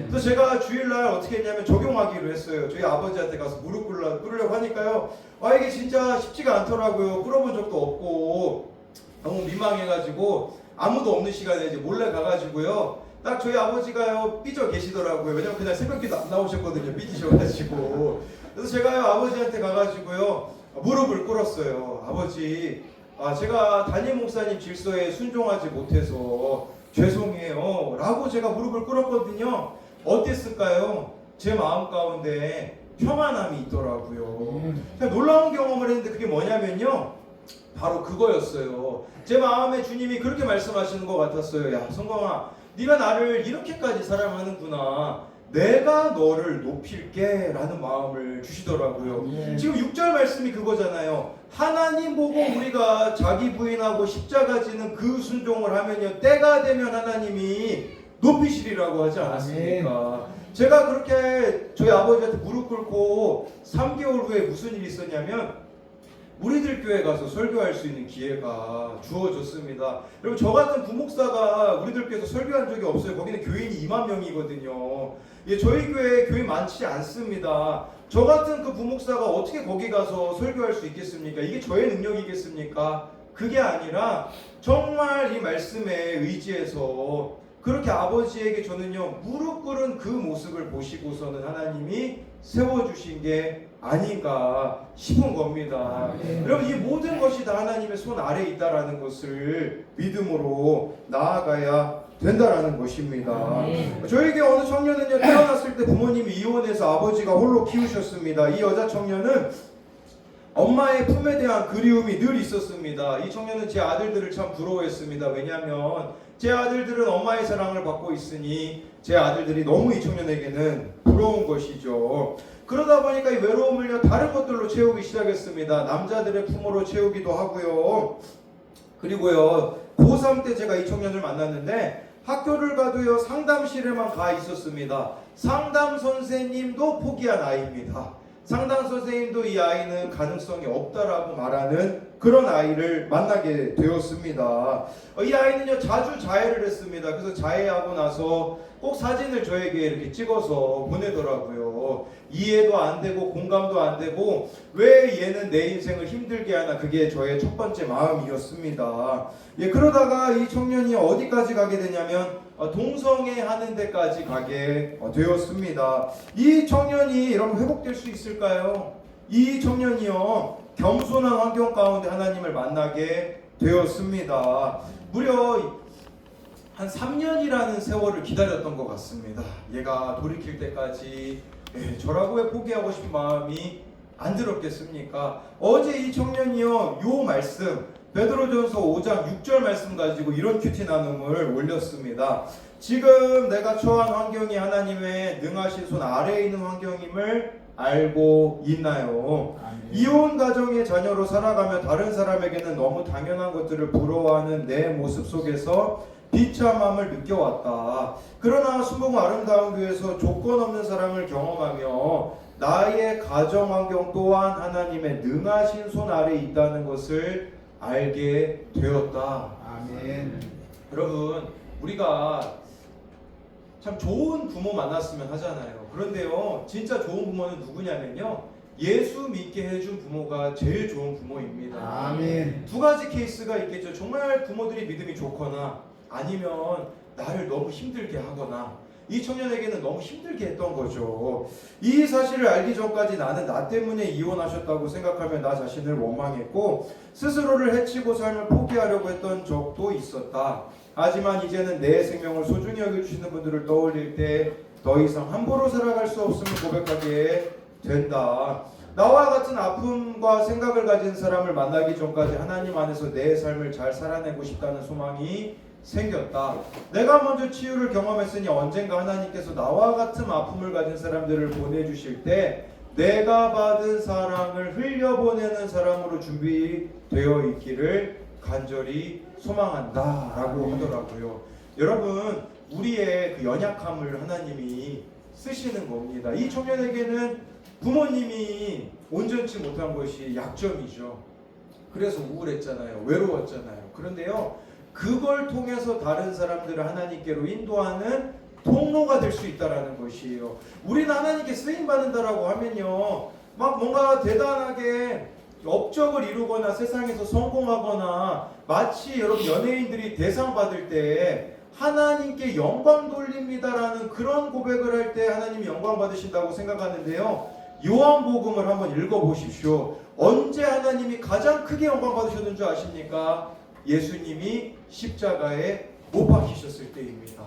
그래서 제가 주일날 어떻게 했냐면 적용하기로 했어요. 저희 아버지한테 가서 무릎 꿇으려고 하니까요, 이게 진짜 쉽지가 않더라고요. 꿇어본 적도 없고 너무 민망해가지고 아무도 없는 시간에 이제 몰래 가가지고요, 딱 저희 아버지가요 삐져 계시더라고요. 왜냐면 그날 새벽기도 안 나오셨거든요. 삐지셔가지고. 그래서 제가요 아버지한테 가가지고요 무릎을 꿇었어요. 아버지, 제가 담임 목사님 질서에 순종하지 못해서 죄송해요 라고 제가 무릎을 꿇었거든요. 어땠을까요? 제 마음 가운데 평안함이 있더라고요. 놀라운 경험을 했는데 그게 뭐냐면요, 바로 그거였어요. 제 마음에 주님이 그렇게 말씀하시는 것 같았어요. 야, 성광아, 네가 나를 이렇게까지 사랑하는구나. 내가 너를 높일게 라는 마음을 주시더라고요. 지금 6절 말씀이 그거잖아요. 하나님 보고 우리가 자기 부인하고 십자가 지는 그 순종을 하면요, 때가 되면 하나님이 높이시리라고 하지 않았습니까? 제가 그렇게 저희 아버지한테 무릎 꿇고 3개월 후에 무슨 일이 있었냐면, 우리들 교회 가서 설교할 수 있는 기회가 주어졌습니다. 여러분, 저 같은 부목사가 우리들 교회에서 설교한 적이 없어요. 거기는 교인이 2만 명이거든요. 저희 교회에 교인 많지 않습니다. 저 같은 그 부목사가 어떻게 거기 가서 설교할 수 있겠습니까? 이게 저의 능력이겠습니까? 그게 아니라 정말 이 말씀에 의지해서 그렇게 아버지에게 저는요 무릎 꿇은 그 모습을 보시고서는 하나님이 세워주신 게 아닌가 싶은 겁니다. 여러분, 이 모든 것이 다 하나님의 손 아래에 있다라는 것을 믿음으로 나아가야 된다라는 것입니다. 저에게 어느 청년은요, 태어났을 때 부모님이 이혼해서 아버지가 홀로 키우셨습니다. 이 여자 청년은 엄마의 품에 대한 그리움이 늘 있었습니다. 이 청년은 제 아들들을 참 부러워했습니다. 왜냐하면 제 아들들은 엄마의 사랑을 받고 있으니 제 아들들이 너무 이 청년에게는 부러운 것이죠. 그러다 보니까 이 외로움을요 다른 것들로 채우기 시작했습니다. 남자들의 품으로 채우기도 하고요. 그리고요 고3 때 제가 이 청년을 만났는데 학교를 가도요 상담실에만 가 있었습니다. 상담 선생님도 포기한 아이입니다. 상담 선생님도 이 아이는 가능성이 없다라고 말하는 그런 아이를 만나게 되었습니다. 이 아이는요 자주 자해를 했습니다. 그래서 자해하고 나서 꼭 사진을 저에게 이렇게 찍어서 보내더라고요. 이해도 안 되고 공감도 안 되고 왜 얘는 내 인생을 힘들게 하나, 그게 저의 첫 번째 마음이었습니다. 그러다가 이 청년이 어디까지 가게 되냐면 동성애 하는 데까지 가게 되었습니다. 이 청년이 여러분 회복될 수 있을까요? 이 청년이요 겸손한 환경 가운데 하나님을 만나게 되었습니다. 무려 한 3년이라는 세월을 기다렸던 것 같습니다. 얘가 돌이킬 때까지. 저라고 왜 포기하고 싶은 마음이 안 들었겠습니까? 어제 이 청년이요 요 말씀 베드로전서 5장 6절 말씀 가지고 이런 큐티 나눔을 올렸습니다. 지금 내가 처한 환경이 하나님의 능하신 손 아래에 있는 환경임을 알고 있나요? 이혼 가정의 자녀로 살아가며 다른 사람에게는 너무 당연한 것들을 부러워하는 내 모습 속에서 비참함을 느껴왔다. 그러나 순봉 아름다운 교회에서 조건 없는 사랑을 경험하며 나의 가정 환경 또한 하나님의 능하신 손 아래에 있다는 것을 알게 되었다. 아멘. 여러분, 우리가 참 좋은 부모 만났으면 하잖아요. 그런데요 진짜 좋은 부모는 누구냐면요 예수 믿게 해준 부모가 제일 좋은 부모입니다. 아멘. 두 가지 케이스가 있겠죠. 정말 부모들이 믿음이 좋거나 아니면 나를 너무 힘들게 하거나 이 청년에게는 너무 힘들게 했던 거죠. 이 사실을 알기 전까지 나는 나 때문에 이혼하셨다고 생각하며 나 자신을 원망했고 스스로를 해치고 삶을 포기하려고 했던 적도 있었다. 하지만 이제는 내 생명을 소중히 여겨주시는 분들을 떠올릴 때 더 이상 함부로 살아갈 수 없음을 고백하게 된다. 나와 같은 아픔과 생각을 가진 사람을 만나기 전까지 하나님 안에서 내 삶을 잘 살아내고 싶다는 소망이 생겼다. 내가 먼저 치유를 경험했으니 언젠가 하나님께서 나와 같은 아픔을 가진 사람들을 보내주실 때 내가 받은 사랑을 흘려보내는 사람으로 준비되어 있기를 간절히 소망한다 라고 하더라고요. 여러분, 우리의 그 연약함을 하나님이 쓰시는 겁니다. 이 청년에게는 부모님이 온전치 못한 것이 약점이죠. 그래서 우울했잖아요. 외로웠잖아요. 그런데요, 그걸 통해서 다른 사람들을 하나님께로 인도하는 통로가 될 수 있다라는 것이에요. 우리는 하나님께 쓰임 받는다라고 하면요, 막 뭔가 대단하게 업적을 이루거나 세상에서 성공하거나 마치 여러분 연예인들이 대상 받을 때 하나님께 영광 돌립니다라는 그런 고백을 할 때 하나님이 영광 받으신다고 생각하는데요. 요한복음을 한번 읽어보십시오. 언제 하나님이 가장 크게 영광 받으셨는 줄 아십니까? 예수님이 십자가에 못 박히셨을 때입니다.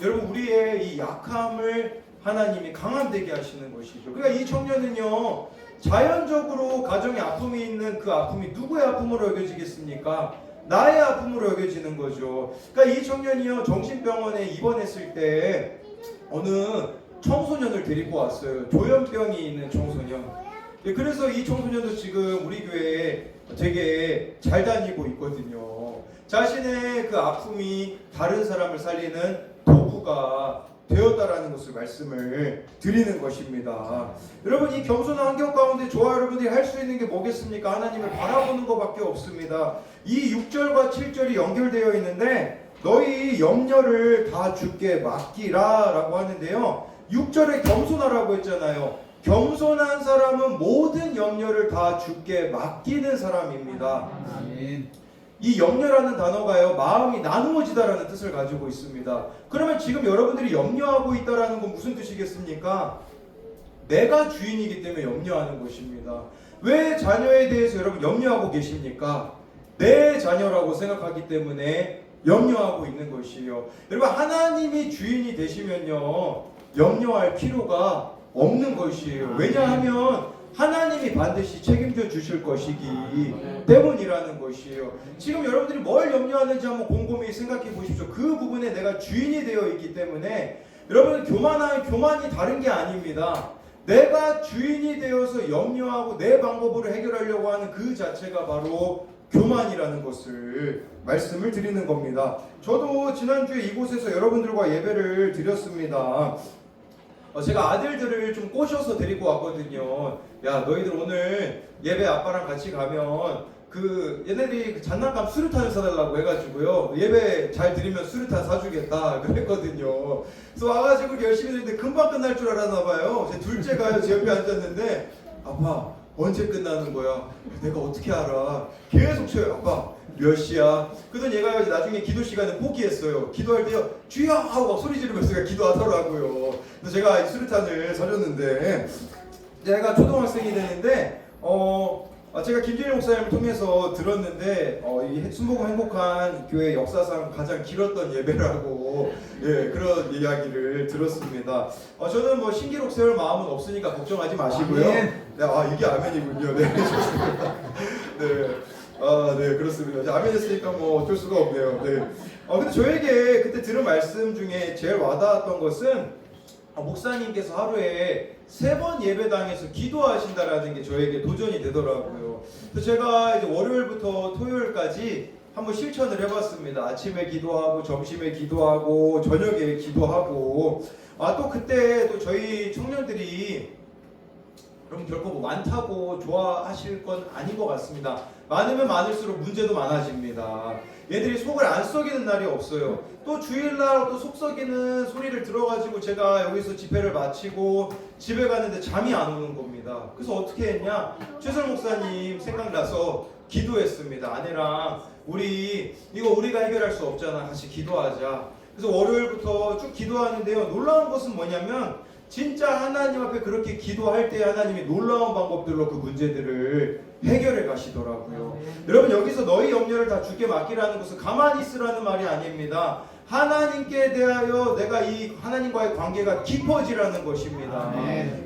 여러분, 우리의 이 약함을 하나님이 강함되게 하시는 것이죠. 그러니까 이 청년은요, 자연적으로 가정에 아픔이 있는 그 아픔이 누구의 아픔으로 여겨지겠습니까? 나의 아픔으로 여겨지는 거죠. 그러니까 이 청년이요, 정신병원에 입원했을 때 어느 청소년을 데리고 왔어요. 조현병이 있는 청소년. 그래서 이 청소년도 지금 우리 교회에 되게 잘 다니고 있거든요. 자신의 그 아픔이 다른 사람을 살리는 도구가 되었다라는 것을 말씀을 드리는 것입니다. 여러분, 이 겸손한 환경 가운데 저와 여러분들이 할 수 있는 게 뭐겠습니까? 하나님을 바라보는 것밖에 없습니다. 이 6절과 7절이 연결되어 있는데 너희 염려를 다 주께 맡기라 라고 하는데요, 6절에 겸손하라고 했잖아요. 겸손한 사람은 모든 염려를 다 주께 맡기는 사람입니다. 아멘. 이 염려라는 단어가요, 마음이 나누어지다라는 뜻을 가지고 있습니다. 그러면 지금 여러분들이 염려하고 있다라는 건 무슨 뜻이겠습니까? 내가 주인이기 때문에 염려하는 것입니다. 왜 자녀에 대해서 여러분 염려하고 계십니까? 내 자녀라고 생각하기 때문에 염려하고 있는 것이에요. 여러분, 하나님이 주인이 되시면요, 염려할 필요가 없는 것이에요. 왜냐하면 하나님이 반드시 책임져 주실 것이기 때문이라는 것이에요. 지금 여러분들이 뭘 염려하는지 한번 곰곰이 생각해 보십시오. 그 부분에 내가 주인이 되어 있기 때문에 여러분, 교만이 다른 게 아닙니다. 내가 주인이 되어서 염려하고 내 방법으로 해결하려고 하는 그 자체가 바로 교만이라는 것을 말씀을 드리는 겁니다. 저도 지난주에 이곳에서 여러분들과 예배를 드렸습니다. 제가 아들들을 좀 꼬셔서 데리고 왔거든요. 야, 너희들 오늘 예배 아빠랑 같이 가면 그 얘네들이 그 장난감 수류탄을 사달라고 해가지고요, 예배 잘 드리면 수류탄 사주겠다 그랬거든요. 그래서 와가지고 열심히 했는데 금방 끝날 줄 알았나 봐요. 제 둘째가요, 제 옆에 앉았는데 아빠 언제 끝나는 거야? 내가 어떻게 알아? 계속 쳐요. 아빠 몇 시야? 그러더니 얘가 나중에 기도 시간에 포기했어요. 기도할 때요, 주여 하고 막 소리 지르면서 그러니까 기도하더라고요. 그래서 제가 수류탄을 사줬는데, 제가 초등학생이 되는데 제가 김진일 목사님을 통해서 들었는데 이 순복음 행복한 교회 역사상 가장 길었던 예배라고, 예, 그런 이야기를 들었습니다. 저는 뭐 신기록 세울 마음은 없으니까 걱정하지 마시고요. 아멘. 네, 이게 아멘이군요. 네, 좋습니다. 네. 네, 그렇습니다. 아멘 했으니까 뭐 어쩔 수가 없네요. 네. 근데 저에게 그때 들은 말씀 중에 제일 와닿았던 것은 목사님께서 하루에 3번 예배당에서 기도하신다라는 게 저에게 도전이 되더라고요. 그래서 제가 이제 월요일부터 토요일까지 한번 실천을 해봤습니다. 아침에 기도하고, 점심에 기도하고, 저녁에 기도하고. 또 그때 또 저희 청년들이 그럼 결코 뭐 많다고 좋아하실 건 아닌 것 같습니다. 많으면 많을수록 문제도 많아집니다. 얘들이 속을 안 썩이는 날이 없어요. 또 주일날 또 속 썩이는 소리를 들어가지고 제가 여기서 집회를 마치고 집에 가는데 잠이 안 오는 겁니다. 그래서 어떻게 했냐? 최설 목사님 생각나서 기도했습니다. 아내랑 이거 우리가 해결할 수 없잖아. 같이 기도하자. 그래서 월요일부터 쭉 기도하는데요. 놀라운 것은 뭐냐면 진짜 하나님 앞에 그렇게 기도할 때 하나님이 놀라운 방법들로 그 문제들을 해결해 가시더라고요. 여러분 여기서 너희 염려를 다 주께 맡기라는 것은 가만히 있으라는 말이 아닙니다. 하나님께 대하여 내가 이 하나님과의 관계가 깊어지라는 것입니다.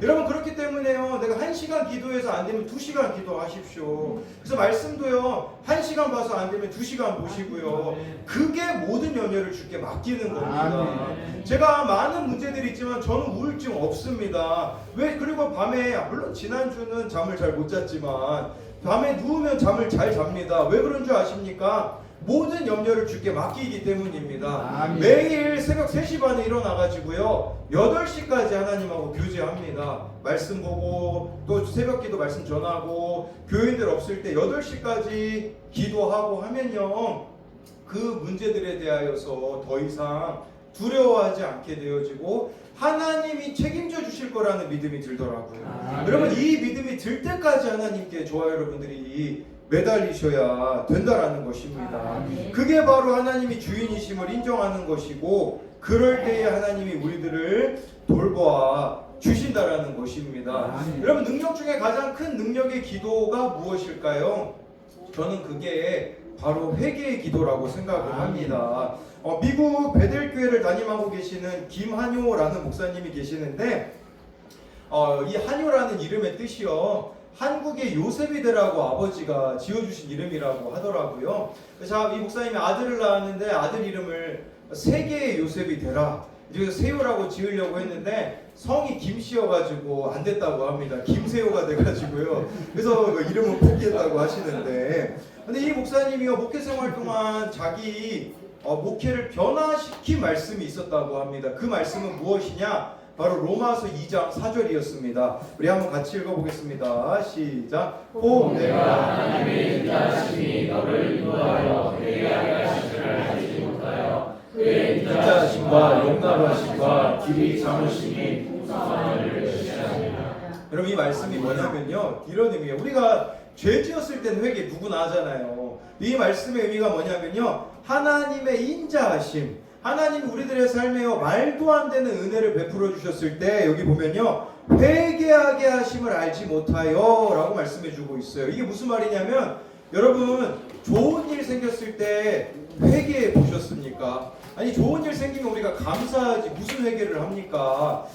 여러분 그렇기 때문에요. 내가 1시간 기도해서 안 되면 2시간 기도하십시오. 그래서 말씀도요. 1시간 봐서 안 되면 2시간 보시고요. 그게 모든 염려를 주께 맡기는 겁니다. 제가 많은 문제들이 있지만 저는 우울증 없습니다. 왜? 그리고 밤에 물론 지난주는 잠을 잘 못 잤지만 밤에 누우면 잠을 잘 잡니다. 왜 그런 줄 아십니까? 모든 염려를 주께 맡기기 때문입니다. 매일 새벽 3시 반에 일어나가지고요 8시까지 하나님하고 교제합니다. 말씀 보고 또 새벽기도 말씀 전하고 교인들 없을 때 8시까지 기도하고 하면요 그 문제들에 대하여서 더 이상 두려워하지 않게 되어지고 하나님이 책임져 주실 거라는 믿음이 들더라고요. 여러분 이 믿음이 들 때까지 하나님께 저와 여러분들이 매달리셔야 된다라는 것입니다. 그게 바로 하나님이 주인이심을 인정하는 것이고 그럴 때에 하나님이 우리들을 돌보아 주신다라는 것입니다. 여러분 능력 중에 가장 큰 능력의 기도가 무엇일까요? 저는 그게 바로 회개의 기도라고 생각을 합니다. 미국 베델교회를 담임하고 계시는 김한효라는 목사님이 계시는데 이 한효라는 이름의 뜻이요 한국의 요셉이 되라고 아버지가 지어주신 이름이라고 하더라고요. 그래서 이 목사님이 아들을 낳았는데 아들 이름을 세계의 요셉이 되라 그래서 세요라고 지으려고 했는데 성이 김씨여가지고 안 됐다고 합니다. 김세요가 돼가지고요. 그래서 그 이름을 포기했다고 하시는데 근데 이 목사님이요 목회 생활 동안 자기 목회를 변화시킨 말씀이 있었다고 합니다. 그 말씀은 무엇이냐? 바로 로마서 2장 4절이었습니다. 우리 한번 같이 읽어보겠습니다. 시작. 오 내가 하나님의 인자하심이 너를 인도하여 회개하게 하시기를 알지 못하여 그의 인자하심과 용납하심과 길이 참으심이 풍성한 일을 시작합니다. 여러분 이 말씀이 뭐냐면요 이런 의미예요. 우리가 죄 지었을 때는 회개 누구나 하잖아요. 이 말씀의 의미가 뭐냐면요 하나님의 인자하심 하나님이 우리들의 삶에 말도 안 되는 은혜를 베풀어 주셨을 때 여기 보면요 회개하게 하심을 알지 못하여 라고 말씀해 주고 있어요. 이게 무슨 말이냐면 여러분 좋은 일 생겼을 때 회개해 보셨습니까? 아니 좋은 일 생기면 우리가 감사하지 무슨 회개를 합니까?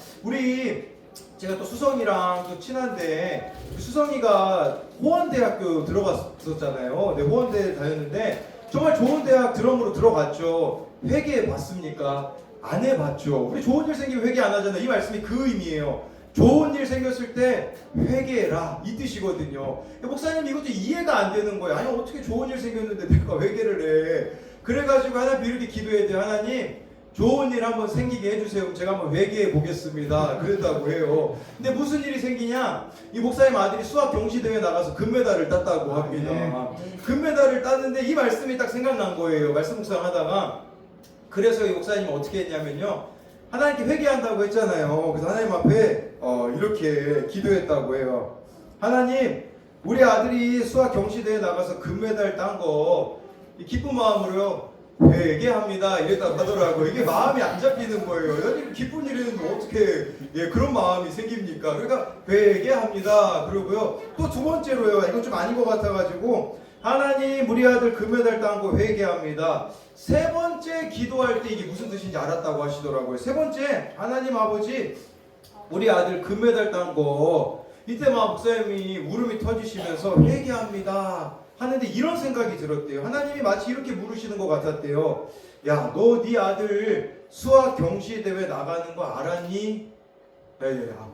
제가 또 수성이랑 또 친한데 수성이가 호원대학교 들어갔었잖아요. 네, 호원대 다녔는데 정말 좋은 대학 드럼으로 들어갔죠. 회개해 봤습니까? 안 해봤죠. 우리 좋은 일 생기면 회개 안 하잖아요. 이 말씀이 그 의미예요. 좋은 일 생겼을 때 회개해라 이 뜻이거든요. 목사님 이것도 이해가 안 되는 거예요. 아니 어떻게 좋은 일 생겼는데 내가 회개를 해. 그래가지고 하나님 이렇게 기도해야 돼요. 하나님 좋은 일 한번 생기게 해주세요. 그럼 제가 한번 회개해 보겠습니다. 그랬다고 해요. 근데 무슨 일이 생기냐? 이 목사님 아들이 수학 경시대회 나가서 금메달을 땄다고 합니다. 금메달을 땄는데 이 말씀이 딱 생각난 거예요. 말씀 묵상하다가. 그래서 이 목사님은 어떻게 했냐면요. 하나님께 회개한다고 했잖아요. 그래서 하나님 앞에 이렇게 기도했다고 해요. 하나님, 우리 아들이 수학 경시대회 나가서 금메달 딴 거 기쁜 마음으로요. 회개합니다. 이랬다고 하더라고요. 이게 마음이 안 잡히는 거예요. 여기 기쁜 일은 어떻게 그런 마음이 생깁니까? 그러니까 회개합니다. 그러고요. 또 두 번째로요. 이건 좀 아닌 것 같아가지고 하나님 우리 아들 금메달 딴 거 회개합니다. 세 번째 기도할 때 이게 무슨 뜻인지 알았다고 하시더라고요. 세 번째 하나님 아버지 우리 아들 금메달 딴 거 이때 막 목사님이 울음이 터지시면서 회개합니다. 하는데 이런 생각이 들었대요. 하나님이 마치 이렇게 물으시는 것 같았대요. 야, 너 네 아들 수학 경시대회 나가는 거 알았니?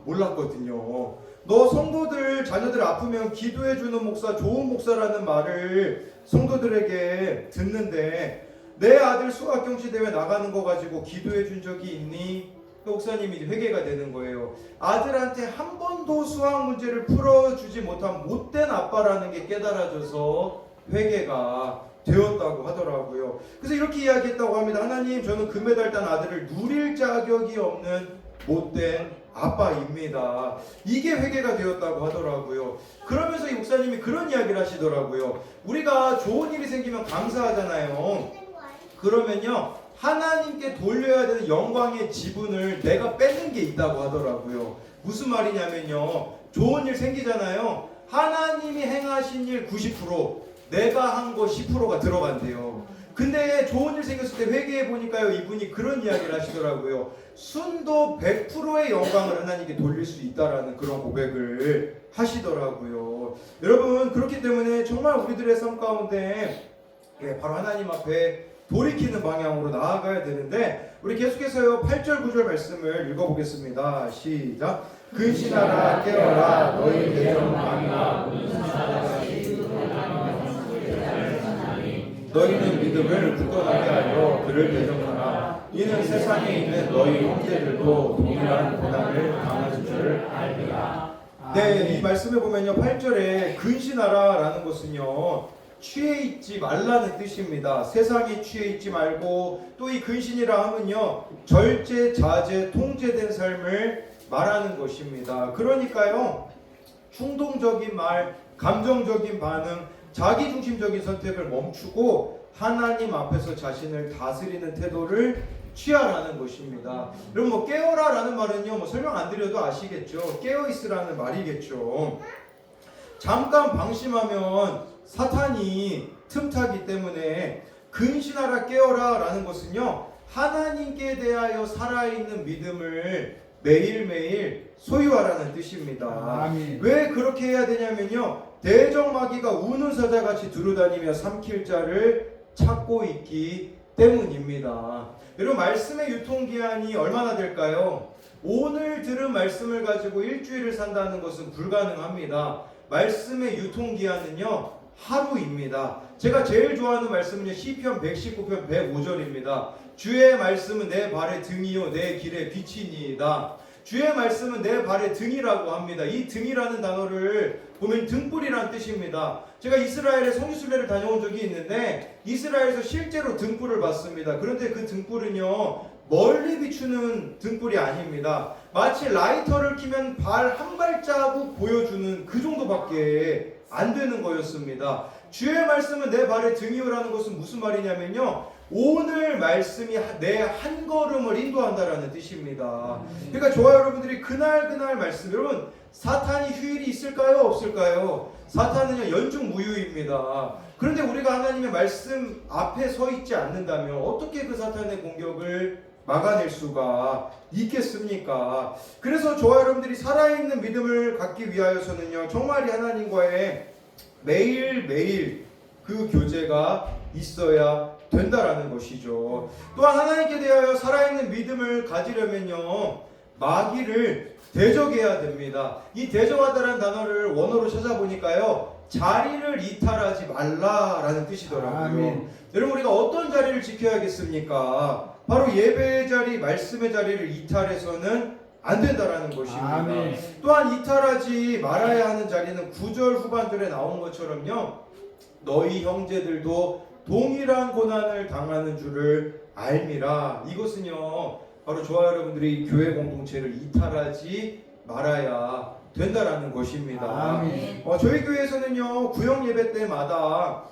몰랐거든요. 너 성도들 자녀들 아프면 기도해주는 목사 좋은 목사라는 말을 성도들에게 듣는데 내 아들 수학 경시대회 나가는 거 가지고 기도해준 적이 있니? 목사님이 이제 회개가 되는 거예요. 아들한테 한 번도 수학 문제를 풀어주지 못한 못된 아빠라는 게 깨달아져서 회개가 되었다고 하더라고요. 그래서 이렇게 이야기했다고 합니다. 하나님, 저는 금메달 딴 아들을 누릴 자격이 없는 못된 아빠입니다. 이게 회개가 되었다고 하더라고요. 그러면서 이 목사님이 그런 이야기를 하시더라고요. 우리가 좋은 일이 생기면 감사하잖아요. 그러면요, 하나님께 돌려야 되는 영광의 지분을 내가 뺏는 게 있다고 하더라고요. 무슨 말이냐면요, 좋은 일 생기잖아요. 하나님이 행하신 일 90%, 내가 한 거 10%가 들어간대요. 근데 좋은 일 생겼을 때 회개해 보니까요, 이분이 그런 이야기를 하시더라고요. 순도 100%의 영광을 하나님께 돌릴 수 있다라는 그런 고백을 하시더라고요. 여러분, 그렇기 때문에 정말 우리들의 삶 가운데 바로 하나님 앞에 돌이키는 방향으로 나아가야 되는데, 우리 계속해서요 8절 9절 말씀을 읽어보겠습니다. 시작. 근신하라 깨어라 너희 대적마귀가 너희는 믿음을 굳건하게 하여 그를 대적하라. 이는 세상에 있는 너희 형제들도 동일한 고난을 당하는 줄 알리라. 네, 이 말씀에 보면요 8절에 근신하라 라는 것은요 취해 있지 말라는 뜻입니다. 세상에 취해 있지 말고, 또 이 근신이라 하면요 절제, 자제, 통제된 삶을 말하는 것입니다. 그러니까요 충동적인 말, 감정적인 반응, 자기중심적인 선택을 멈추고 하나님 앞에서 자신을 다스리는 태도를 취하라는 것입니다. 여러분, 뭐 깨어라라는 말은요 뭐 설명 안 드려도 아시겠죠. 깨어 있으라는 말이겠죠. 잠깐 방심하면 사탄이 틈타기 때문에 근신하라 깨어라 라는 것은요 하나님께 대하여 살아있는 믿음을 매일매일 소유하라는 뜻입니다. 아멘. 왜 그렇게 해야 되냐면요 대적마귀가 우는 사자같이 두루다니며 삼킬 자를 찾고 있기 때문입니다. 여러분, 말씀의 유통기한이 얼마나 될까요? 오늘 들은 말씀을 가지고 일주일을 산다는 것은 불가능합니다. 말씀의 유통기한은요 하루입니다. 제가 제일 좋아하는 말씀은요 시편 119편 105절입니다. 주의 말씀은 내 발의 등이요 내 길의 빛이니이다. 주의 말씀은 내 발의 등이라고 합니다. 이 등이라는 단어를 보면 등불이라는 뜻입니다. 제가 이스라엘에 성지순례를 다녀온 적이 있는데 이스라엘에서 실제로 등불을 봤습니다. 그런데 그 등불은요 멀리 비추는 등불이 아닙니다. 마치 라이터를 켜면 발 한 발자국 보여주는 그 정도밖에 안 되는 거였습니다. 주의 말씀은 내 발의 등이요라는 것은 무슨 말이냐면요 오늘 말씀이 내 한 걸음을 인도한다라는 뜻입니다. 그러니까 저와 여러분들이 그날 말씀, 여러분 사탄이 휴일이 있을까요 없을까요? 사탄은요 연중무휴입니다. 그런데 우리가 하나님의 말씀 앞에 서 있지 않는다면 어떻게 그 사탄의 공격을 막아낼 수가 있겠습니까? 그래서 저와 여러분들이 살아있는 믿음을 갖기 위하여서는요 정말 하나님과의 매일매일 그 교제가 있어야 된다라는 것이죠. 또한 하나님께 대하여 살아있는 믿음을 가지려면요 마귀를 대적해야 됩니다. 이 대적하다라는 단어를 원어로 찾아보니까요 자리를 이탈하지 말라라는 뜻이더라고요. 아멘. 여러분, 우리가 어떤 자리를 지켜야겠습니까? 바로 예배의 자리, 말씀의 자리를 이탈해서는 안 된다라는 것입니다. 아멘. 또한 이탈하지 말아야 하는 자리는 9절 후반절에 나온 것처럼요 너희 형제들도 동일한 고난을 당하는 줄을 알미라. 이것은요 바로 저와 여러분들이 교회 공동체를 이탈하지 말아야 된다라는 것입니다. 아멘. 저희 교회에서는요 구역 예배 때마다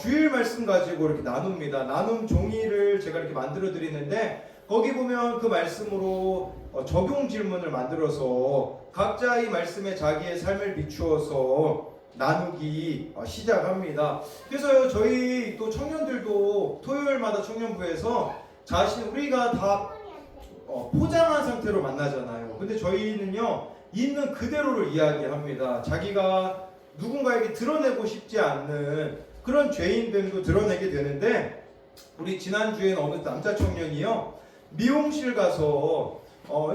주일 말씀 가지고 이렇게 나눕니다. 나눔 종이를 제가 이렇게 만들어 드리는데 거기 보면 그 말씀으로 적용 질문을 만들어서 각자 이 말씀에 자기의 삶을 비추어서 나누기 시작합니다. 그래서 저희 또 청년들도 토요일마다 청년부에서 우리가 다 포장한 상태로 만나잖아요. 근데 저희는요 있는 그대로를 이야기합니다. 자기가 누군가에게 드러내고 싶지 않는 그런 죄인됨도 드러내게 되는데, 우리 지난주에는 어느 남자 청년이요 미용실 가서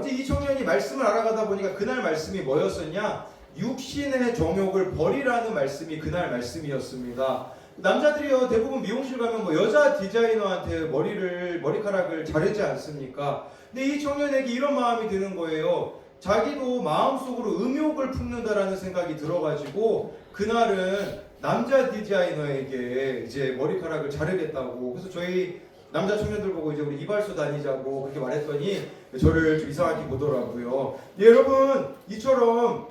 이제 이 청년이 말씀을 알아가다 보니까 그날 말씀이 뭐였었냐, 육신의 정욕을 버리라는 말씀이 그날 말씀이었습니다. 남자들이요 대부분 미용실 가면 뭐 여자 디자이너한테 머리카락을 자르지 않습니까? 근데 이 청년에게 이런 마음이 드는 거예요. 자기도 마음속으로 음욕을 품는다라는 생각이 들어가지고 그날은 남자 디자이너에게 이제 머리카락을 자르겠다고. 그래서 저희 남자 청년들 보고 이제 우리 이발소 다니자고 그렇게 말했더니 저를 좀 이상하게 보더라고요. 예, 여러분 이처럼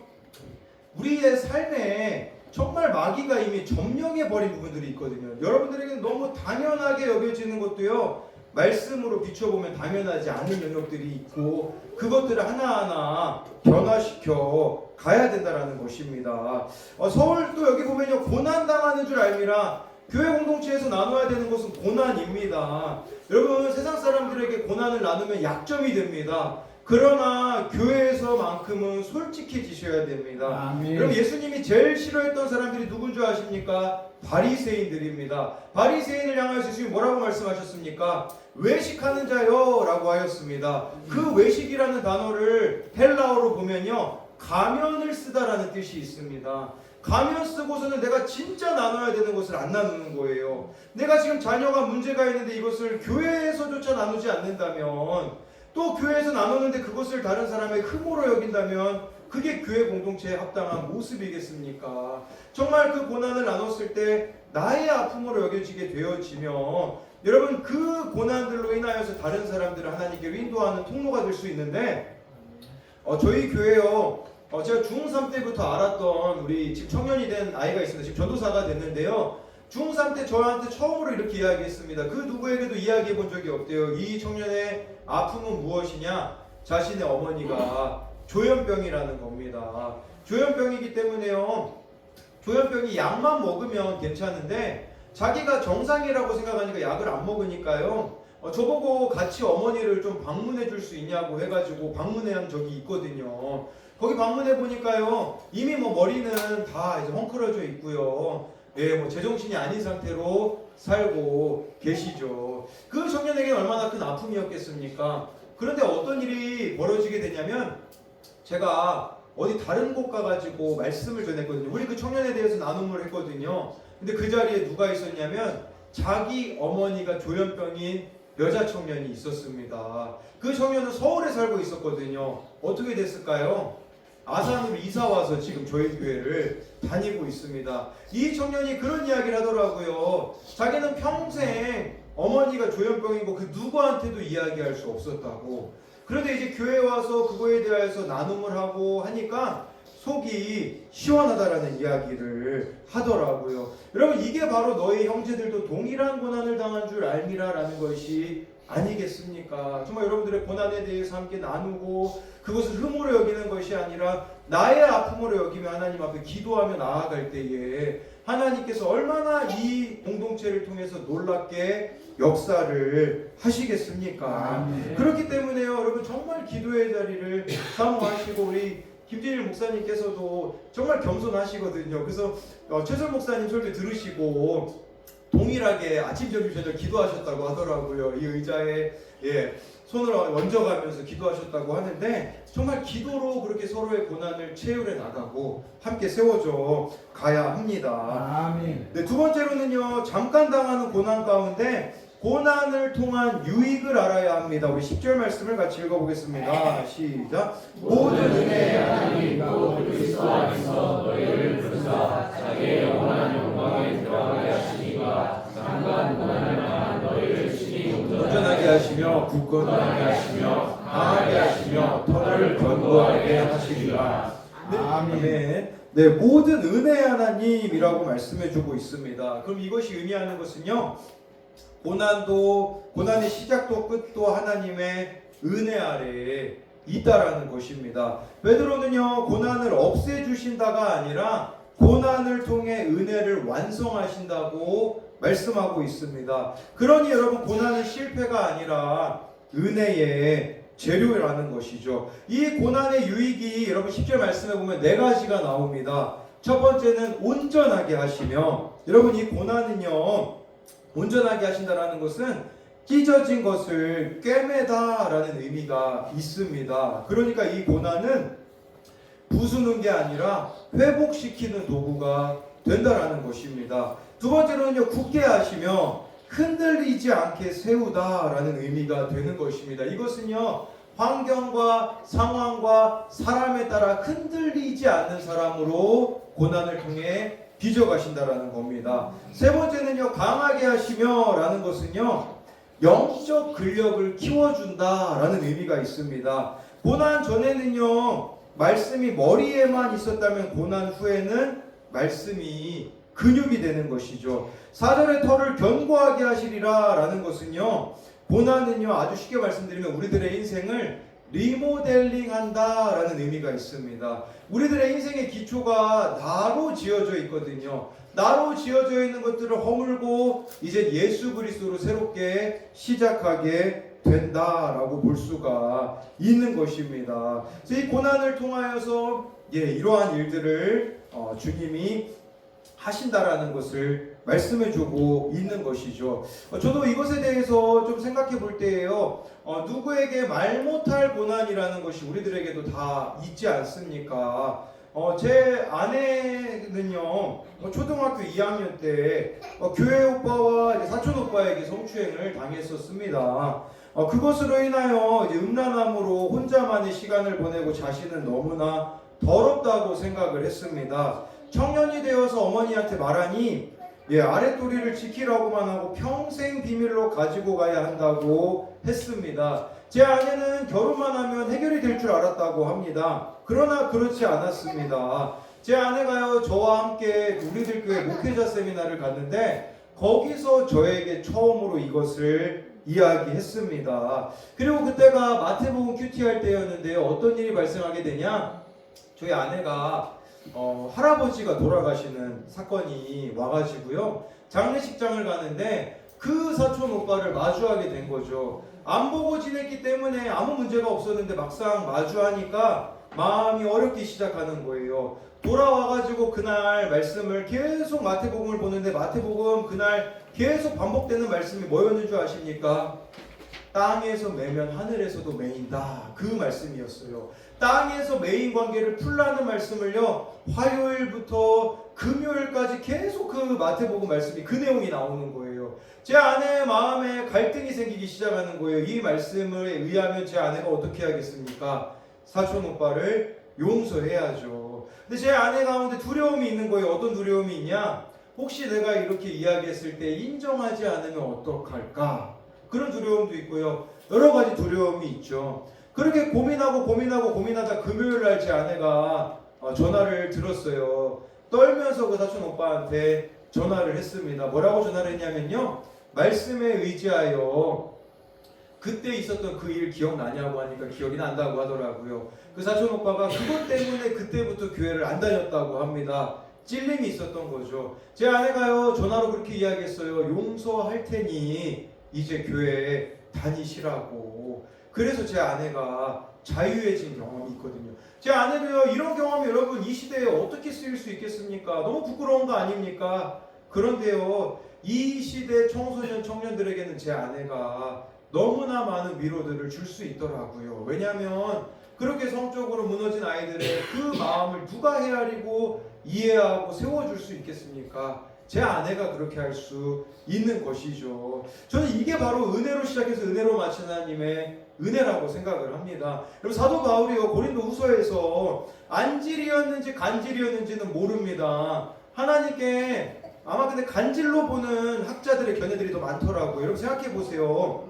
우리의 삶에 정말 마귀가 이미 점령해버린 부분들이 있거든요. 여러분들에게는 너무 당연하게 여겨지는 것도요, 말씀으로 비춰보면 당연하지 않은 영역들이 있고 그것들을 하나하나 변화시켜 가야 된다는 것입니다. 서울도 여기 보면요, 고난당하는 줄 알미라. 교회 공동체에서 나눠야 되는 것은 고난입니다. 여러분, 세상 사람들에게 고난을 나누면 약점이 됩니다. 그러나 교회에서만큼은 솔직해지셔야 됩니다. 아멘. 여러분, 예수님이 제일 싫어했던 사람들이 누군 줄 아십니까? 바리새인들입니다. 바리새인을 향하여서 예수님이 뭐라고 말씀하셨습니까? 외식하는 자요 라고 하였습니다. 그 외식이라는 단어를 헬라어로 보면요, 가면을 쓰다라는 뜻이 있습니다. 가면 쓰고서는 내가 진짜 나눠야 되는 것을 안 나누는 거예요. 내가 지금 자녀가 문제가 있는데 이것을 교회에서조차 나누지 않는다면, 또 교회에서 나누는데 그것을 다른 사람의 흠으로 여긴다면 그게 교회 공동체에 합당한 모습이겠습니까? 정말 그 고난을 나눴을 때 나의 아픔으로 여겨지게 되어지면 여러분, 그 고난들로 인하여서 다른 사람들을 하나님께 인도하는 통로가 될 수 있는데, 저희 교회요, 제가 중3 때부터 알았던 우리 지금 청년이 된 아이가 있습니다. 지금 전도사가 됐는데요, 중3 때 저한테 처음으로 이렇게 이야기했습니다. 그 누구에게도 이야기해 본 적이 없대요. 이 청년의 아픔은 무엇이냐? 자신의 어머니가 조현병이라는 겁니다. 조현병이기 때문에요, 조현병이 약만 먹으면 괜찮은데 자기가 정상이라고 생각하니까 약을 안 먹으니까요, 저보고 같이 어머니를 좀 방문해 줄 수 있냐고 해가지고 방문한 적이 있거든요. 거기 방문해 보니까요, 이미 뭐 머리는 다 이제 헝클어져 있고요, 예, 뭐 제정신이 아닌 상태로 살고 계시죠. 그 청년에게는 얼마나 큰 아픔이었겠습니까? 그런데 어떤 일이 벌어지게 되냐면, 제가 어디 다른 곳 가가지고 말씀을 전했거든요. 우리 그 청년에 대해서 나눔을 했거든요. 근데 그 자리에 누가 있었냐면 자기 어머니가 조현병인 여자 청년이 있었습니다. 그 청년은 서울에 살고 있었거든요. 어떻게 됐을까요? 아산으로 이사 와서 지금 저희 교회를 다니고 있습니다. 이 청년이 그런 이야기를 하더라고요. 자기는 평생 어머니가 조현병이고 그 누구한테도 이야기할 수 없었다고. 그런데 이제 교회에 와서 그거에 대해서 나눔을 하고 하니까 속이 시원하다라는 이야기를 하더라고요. 여러분, 이게 바로 너희 형제들도 동일한 고난을 당한 줄 알미라라는 것이 아니겠습니까? 정말 여러분들의 고난에 대해서 함께 나누고 그것을 흠으로 여기는 것이 아니라 나의 아픔으로 여기며 하나님 앞에 기도하며 나아갈 때에 하나님께서 얼마나 이 공동체를 통해서 놀랍게 역사를 하시겠습니까? 아멘. 그렇기 때문에요, 여러분, 정말 기도의 자리를 사모하시고, 우리 김진일 목사님께서도 정말 겸손하시거든요. 그래서 최설 목사님 설교 들으시고 동일하게 아침 점심 저녁 기도하셨다고 하더라고요. 이 의자에 손을 얹어가면서 기도하셨다고 하는데, 정말 기도로 그렇게 서로의 고난을 채울해 나가고 함께 세워져 가야 합니다. 아멘. 네, 두 번째로는요, 잠깐 당하는 고난 가운데 고난을 통한 유익을 알아야 합니다. 우리 10절 말씀을 같이 읽어보겠습니다. 시작. 모든 은혜의 하나님 곧 그리스도 안에서 너희를 부르사 자기의 영원한 영광에 들어가게 하시니가 잠깐 고난을 당한 너희를 친히 운전하게 하시며 굳건하게 하시며 강하게 하시며 터를 견고하게 하시리라. 아멘. 네, 모든 은혜의 하나님이라고 말씀해주고 있습니다. 그럼 이것이 의미하는 것은요, 고난의 시작도 끝도 하나님의 은혜 아래에 있다라는 것입니다. 베드로는요, 고난을 없애주신다가 아니라 고난을 통해 은혜를 완성하신다고 말씀하고 있습니다. 그러니 여러분, 고난은 실패가 아니라 은혜의 재료라는 것이죠. 이 고난의 유익이 여러분 10절 말씀해 보면 4가지가 나옵니다. 첫 번째는 온전하게 하시며, 여러분, 이 고난은요, 온전하게 하신다라는 것은 찢어진 것을 꿰매다라는 의미가 있습니다. 그러니까 이 고난은 부수는 게 아니라 회복시키는 도구가 된다라는 것입니다. 두 번째로는요, 굳게 하시며 흔들리지 않게 세우다라는 의미가 되는 것입니다. 이것은요, 환경과 상황과 사람에 따라 흔들리지 않는 사람으로 고난을 통해 빚어가신다라는 겁니다. 세 번째는요, 강하게 하시며 라는 것은요, 영적 근력을 키워준다라는 의미가 있습니다. 고난 전에는요, 말씀이 머리에만 있었다면 고난 후에는 말씀이 근육이 되는 것이죠. 사절의 털을 견고하게 하시리라 라는 것은요, 고난은요, 아주 쉽게 말씀드리면 우리들의 인생을 리모델링 한다라는 의미가 있습니다. 우리들의 인생의 기초가 나로 지어져 있거든요. 나로 지어져 있는 것들을 허물고 이제 예수 그리스도로 새롭게 시작하게 된다라고 볼 수가 있는 것입니다. 이 고난을 통하여서 이러한 일들을 주님이 하신다라는 것을 말씀해주고 있는 것이죠. 저도 이것에 대해서 좀 생각해 볼 때에요. 누구에게 말 못할 고난이라는 것이 우리들에게도 다 있지 않습니까? 제 아내는요, 초등학교 2학년 때 교회 오빠와 이제 사촌 오빠에게 성추행을 당했었습니다. 그것으로 인하여 이제 음란함으로 혼자만의 시간을 보내고 자신은 너무나 더럽다고 생각을 했습니다. 청년이 되어서 어머니한테 말하니 아랫도리를 지키라고만 하고 평생 비밀로 가지고 가야 한다고 했습니다. 제 아내는 결혼만 하면 해결이 될 줄 알았다고 합니다. 그러나 그렇지 않았습니다. 제 아내가요, 저와 함께 우리들 교회 목회자 세미나를 갔는데 거기서 저에게 처음으로 이것을 이야기했습니다. 그리고 그때가 마태복음 큐티 할 때였는데요, 어떤 일이 발생하게 되냐, 저희 아내가 할아버지가 돌아가시는 사건이 와가지고요, 장례식장을 가는데 그 사촌 오빠를 마주하게 된 거죠. 안 보고 지냈기 때문에 아무 문제가 없었는데 막상 마주하니까 마음이 어렵기 시작하는 거예요. 돌아와가지고 그날 말씀을 계속 마태복음을 보는데 마태복음 그날 계속 반복되는 말씀이 뭐였는 줄 아십니까? 땅에서 매면 하늘에서도 매인다, 그 말씀이었어요. 땅에서 매인 관계를 풀라는 말씀을요, 화요일부터 금요일까지 계속 그 마태복음 말씀이 그 내용이 나오는 거예요. 제 아내의 마음에 갈등이 생기기 시작하는 거예요. 이 말씀에 의하면 제 아내가 어떻게 하겠습니까? 사촌 오빠를 용서해야죠. 근데 제 아내 가운데 두려움이 있는 거예요. 어떤 두려움이 있냐? 혹시 내가 이렇게 이야기했을 때 인정하지 않으면 어떡할까? 그런 두려움도 있고요. 여러 가지 두려움이 있죠. 그렇게 고민하다 금요일날 제 아내가 전화를 들었어요. 떨면서 그 사촌 오빠한테 전화를 했습니다. 뭐라고 전화를 했냐면요, 말씀에 의지하여 그때 있었던 그 일 기억나냐고 하니까 기억이 난다고 하더라고요. 그 사촌 오빠가 그것 때문에 그때부터 교회를 안 다녔다고 합니다. 찔림이 있었던 거죠. 제 아내가요, 전화로 그렇게 이야기했어요. 용서할 테니 이제 교회에 다니시라고. 그래서 제 아내가 자유해진 경험이 있거든요. 제 아내도요, 이런 경험이 여러분 이 시대에 어떻게 쓰일 수 있겠습니까? 너무 부끄러운 거 아닙니까? 그런데요, 이 시대 청소년 청년들에게는 제 아내가 너무나 많은 위로들을 줄 수 있더라고요. 왜냐하면 그렇게 성적으로 무너진 아이들의 그 마음을 누가 헤아리고 이해하고 세워줄 수 있겠습니까? 제 아내가 그렇게 할 수 있는 것이죠. 저는 이게 바로 은혜로 시작해서 은혜로 마치는 하나님의 은혜라고 생각을 합니다. 여러분, 사도 바울이요, 고린도 후서에서 안질이었는지 간질이었는지는 모릅니다. 하나님께 아마 근데 간질로 보는 학자들의 견해들이 더 많더라고요. 여러분 생각해 보세요.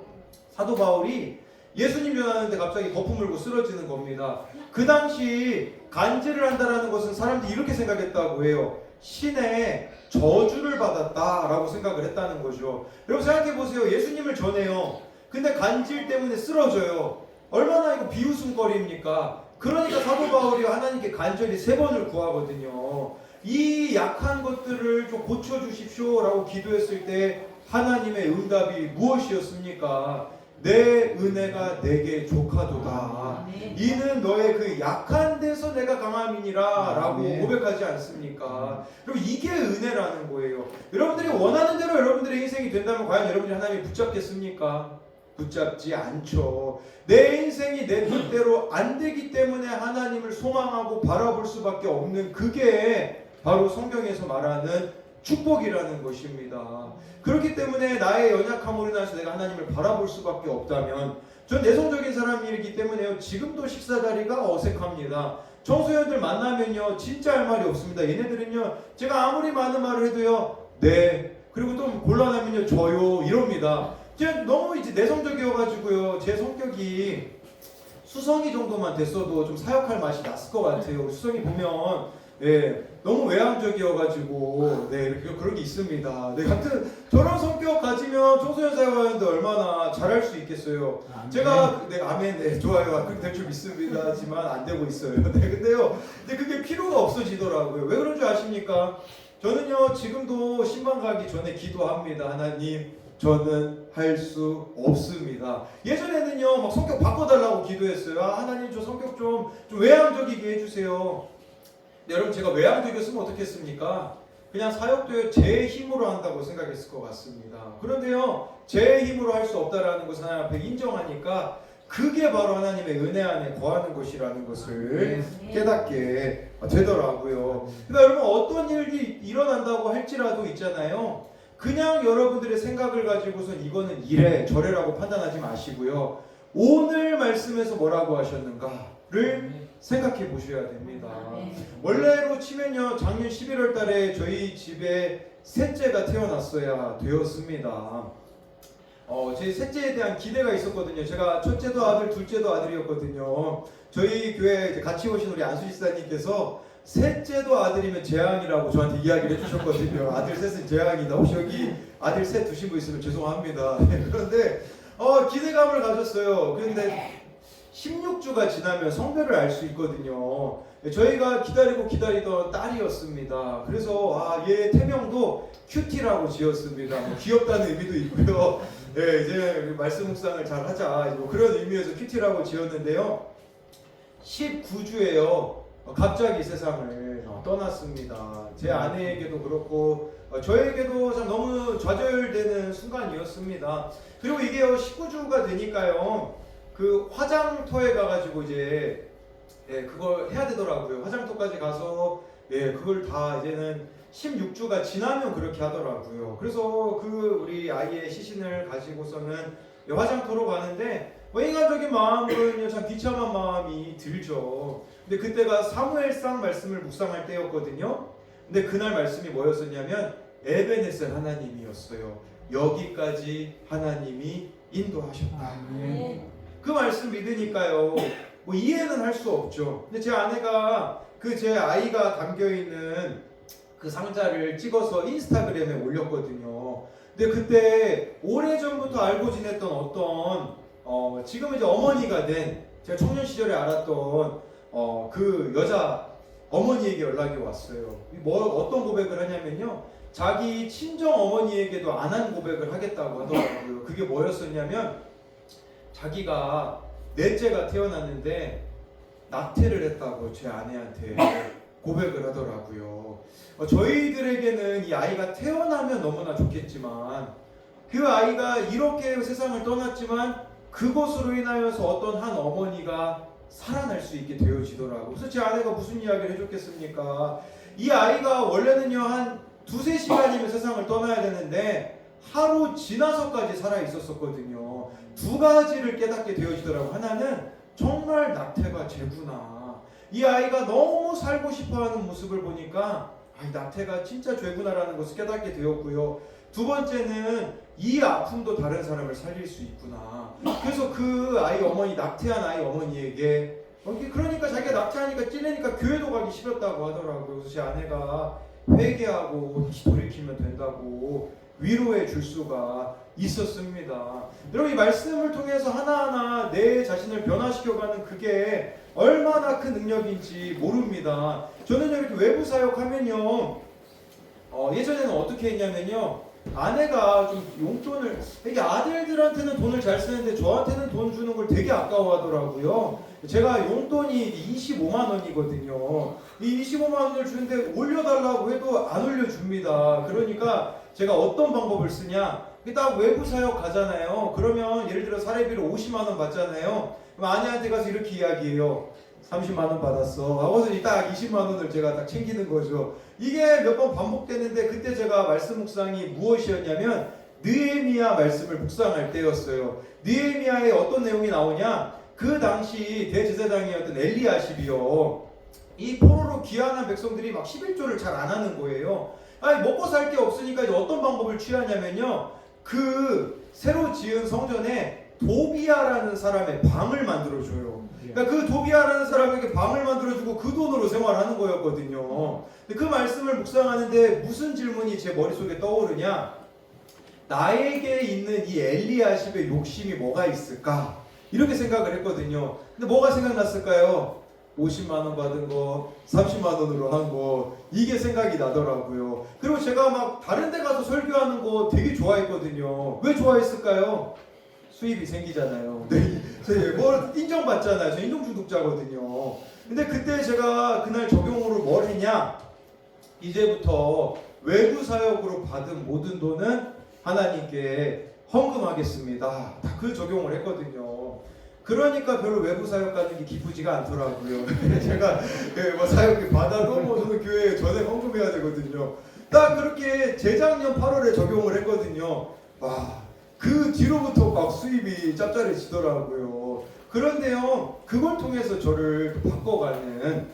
사도 바울이 예수님 전하는데 갑자기 거품 물고 쓰러지는 겁니다. 그 당시 간질을 한다라는 것은 사람들이 이렇게 생각했다고 해요. 신의 저주를 받았다라고 생각을 했다는 거죠. 여러분 생각해 보세요. 예수님을 전해요. 근데 간질 때문에 쓰러져요. 얼마나 이거 비웃음거리입니까? 그러니까 사도 바울이 하나님께 간절히 3번을 구하거든요. 이 약한 것들을 좀 고쳐주십시오 라고 기도했을 때 하나님의 응답이 무엇이었습니까? 내 은혜가 내게 족하도다. 이는 너의 그 약한 데서 내가 강함이니라 라고 고백하지 않습니까? 여러분, 이게 은혜라는 거예요. 여러분들이 원하는 대로 여러분들의 인생이 된다면 과연 여러분들이 하나님이 붙잡겠습니까? 붙잡지 않죠. 내 인생이 내 뜻대로 안 되기 때문에 하나님을 소망하고 바라볼 수밖에 없는, 그게 바로 성경에서 말하는 축복이라는 것입니다. 그렇기 때문에 나의 연약함으로 인해서 내가 하나님을 바라볼 수밖에 없다면, 전 내성적인 사람이기 때문에요, 지금도 식사 자리가 어색합니다. 청소년들 만나면요 진짜 할 말이 없습니다. 얘네들은요 제가 아무리 많은 말을 해도요 네, 그리고 또 곤란하면요 저요 이럽니다. 제가 너무 이제 내성적이어가지고요 제 성격이 수성이 정도만 됐어도 좀 사역할 맛이 났을 것 같아요. 수성이 보면 너무 외향적이어가지고 이렇게 그런 게 있습니다. 같은 저런 성격 가지면 청소년 사역하는데 얼마나 잘할 수 있겠어요. 제가 아멘 좋아요. 그렇게 될 줄 믿습니다지만 안 되고 있어요. 근데요 그게 필요가 없어지더라고요. 왜 그런 줄 아십니까? 저는요 지금도 신방 가기 전에 기도합니다. 하나님, 저는 할 수 없습니다. 예전에는요 막 성격 바꿔달라고 기도했어요. 하나님, 저 성격 좀 외향적이게 해주세요. 여러분, 제가 외향적이었으면 어떻게 했습니까? 그냥 사역도 제 힘으로 한다고 생각했을 것 같습니다. 그런데요 제 힘으로 할 수 없다라는 것을 하나님 앞에 인정하니까 그게 바로 하나님의 은혜 안에 거하는 것이라는 것을 깨닫게 되더라고요. 그러니까 여러분, 어떤 일이 일어난다고 할지라도 있잖아요, 그냥 여러분들의 생각을 가지고선 이거는 이래 저래라고 판단하지 마시고요, 오늘 말씀에서 뭐라고 하셨는가를 생각해 보셔야 됩니다. 원래로 치면요 작년 11월 달에 저희 집에 셋째가 태어났어야 되었습니다. 제 셋째에 대한 기대가 있었거든요. 제가 첫째도 아들, 둘째도 아들이었거든요. 저희 교회 이제 같이 오신 우리 안수 집사님께서 셋째도 아들이면 재앙이라고 저한테 이야기를 해주셨거든요. 아들 셋은 재앙이다. 혹시 여기 아들 셋 두신 분 있으면 죄송합니다. 그런데 기대감을 가졌어요. 그런데 16주가 지나면 성별을 알 수 있거든요. 저희가 기다리던 딸이었습니다. 그래서 얘 태명도 큐티라고 지었습니다. 귀엽다는 의미도 있고요. 이제 말씀 묵상을 잘 하자 뭐 그런 의미에서 큐티라고 지었는데요. 19주에요. 갑자기 세상을 떠났습니다. 제 아내에게도 그렇고 저에게도 참 너무 좌절되는 순간이었습니다. 그리고 이게요 19주가 되니까요 그 화장터에 가가지고 이제 그걸 해야 되더라고요. 화장터까지 가서 그걸 다 이제는 16주가 지나면 그렇게 하더라고요. 그래서 그 우리 아이의 시신을 가지고서는 화장터로 가는데 인간적인 마음은 참 비참한 마음이 들죠. 근데 그때가 사무엘상 말씀을 묵상할 때였거든요. 근데 그날 말씀이 뭐였었냐면 에베네셀 하나님이었어요. 여기까지 하나님이 인도하셨다. 그 말씀 믿으니까요 뭐 이해는 할 수 없죠. 근데 제 아내가 제 아이가 담겨있는 그 상자를 찍어서 인스타그램에 올렸거든요. 근데 그때 오래전부터 알고 지냈던 어떤 지금 이제 어머니가 된, 제가 청년 시절에 알았던 그 여자 어머니에게 연락이 왔어요. 어떤 고백을 하냐면요, 자기 친정 어머니에게도 안 한 고백을 하겠다고 하더라고요. 그게 뭐였었냐면 자기가 넷째가 태어났는데 낙태를 했다고 제 아내한테 고백을 하더라고요. 저희들에게는 이 아이가 태어나면 너무나 좋겠지만 그 아이가 이렇게 세상을 떠났지만 그것으로 인하여서 어떤 한 어머니가 살아날 수 있게 되어지더라고요. 그래서 제 아내가 무슨 이야기를 해줬겠습니까? 이 아이가 원래는요 한 2-3시간이면 세상을 떠나야 되는데 하루 지나서까지 살아 있었거든요. 두 가지를 깨닫게 되어지더라고요. 하나는 정말 낙태가 죄구나. 이 아이가 너무 살고 싶어하는 모습을 보니까 이 낙태가 진짜 죄구나라는 것을 깨닫게 되었고요. 두 번째는 이 아픔도 다른 사람을 살릴 수 있구나. 그래서 그 아이 어머니, 낙태한 아이 어머니에게 그러니까 자기가 낙태하니까 찔리니까 교회도 가기 싫었다고 하더라고요. 그래서 제 아내가 회개하고 돌이키면 된다고 위로해 줄 수가 있었습니다. 여러분, 이 말씀을 통해서 하나하나 내 자신을 변화시켜가는 그게 얼마나 큰 능력인지 모릅니다. 저는 이렇게 외부 사역하면요 예전에는 어떻게 했냐면요, 아내가 좀 용돈을, 이게 아들들한테는 돈을 잘 쓰는데 저한테는 돈 주는 걸 되게 아까워하더라고요. 제가 용돈이 25만 원이거든요. 이 25만 원을 주는데 올려달라고 해도 안 올려줍니다. 그러니까 제가 어떤 방법을 쓰냐, 딱 외부 사역 가잖아요. 그러면 예를 들어 사례비로 50만 원 받잖아요. 그럼 아내한테 가서 이렇게 이야기해요. 30만 원 받았어 하고서 딱 20만 원을 제가 딱 챙기는 거죠. 이게 몇 번 반복됐는데 그때 제가 말씀 묵상이 무엇이었냐면 느헤미야 말씀을 묵상할 때였어요. 느헤미야에 어떤 내용이 나오냐, 그 당시 대제사장이었던 엘리야십이요, 이 포로로 귀환한 백성들이 막 11조를 잘 안 하는 거예요. 아니 먹고 살 게 없으니까 이제 어떤 방법을 취하냐면요, 그 새로 지은 성전에 도비야라는 사람의 방을 만들어줘요. 그러니까 그 도비야라는 사람에게 방을 만들어주고 그 돈으로 생활하는 거였거든요. 근데 그 말씀을 묵상하는데 무슨 질문이 제 머릿속에 떠오르냐, 나에게 있는 이 엘리야십의 욕심이 뭐가 있을까, 이렇게 생각을 했거든요. 근데 뭐가 생각났을까요? 50만 원 받은 거 30만 원으로 한 거, 이게 생각이 나더라고요. 그리고 제가 막 다른 데 가서 설교하는 거 되게 좋아했거든요. 왜 좋아했을까요? 수입이 생기잖아요. 네, 뭘 인정받잖아요. 저 인정 중독자거든요. 근데 그때 제가 그날 적용으로 뭘 했냐, 이제부터 외부 사역으로 받은 모든 돈은 하나님께 헌금하겠습니다. 다 그 적용을 했거든요. 그러니까 별로 외부 사역 가는 게 기쁘지가 않더라고요. 제가 뭐 사역을 받아도 뭐 저는 교회에 전액 헌금해야 되거든요. 딱 그렇게 재작년 8월에 적용을 했거든요. 와, 그 뒤로부터 막 수입이 짭짤해지더라고요. 그런데요, 그걸 통해서 저를 바꿔가는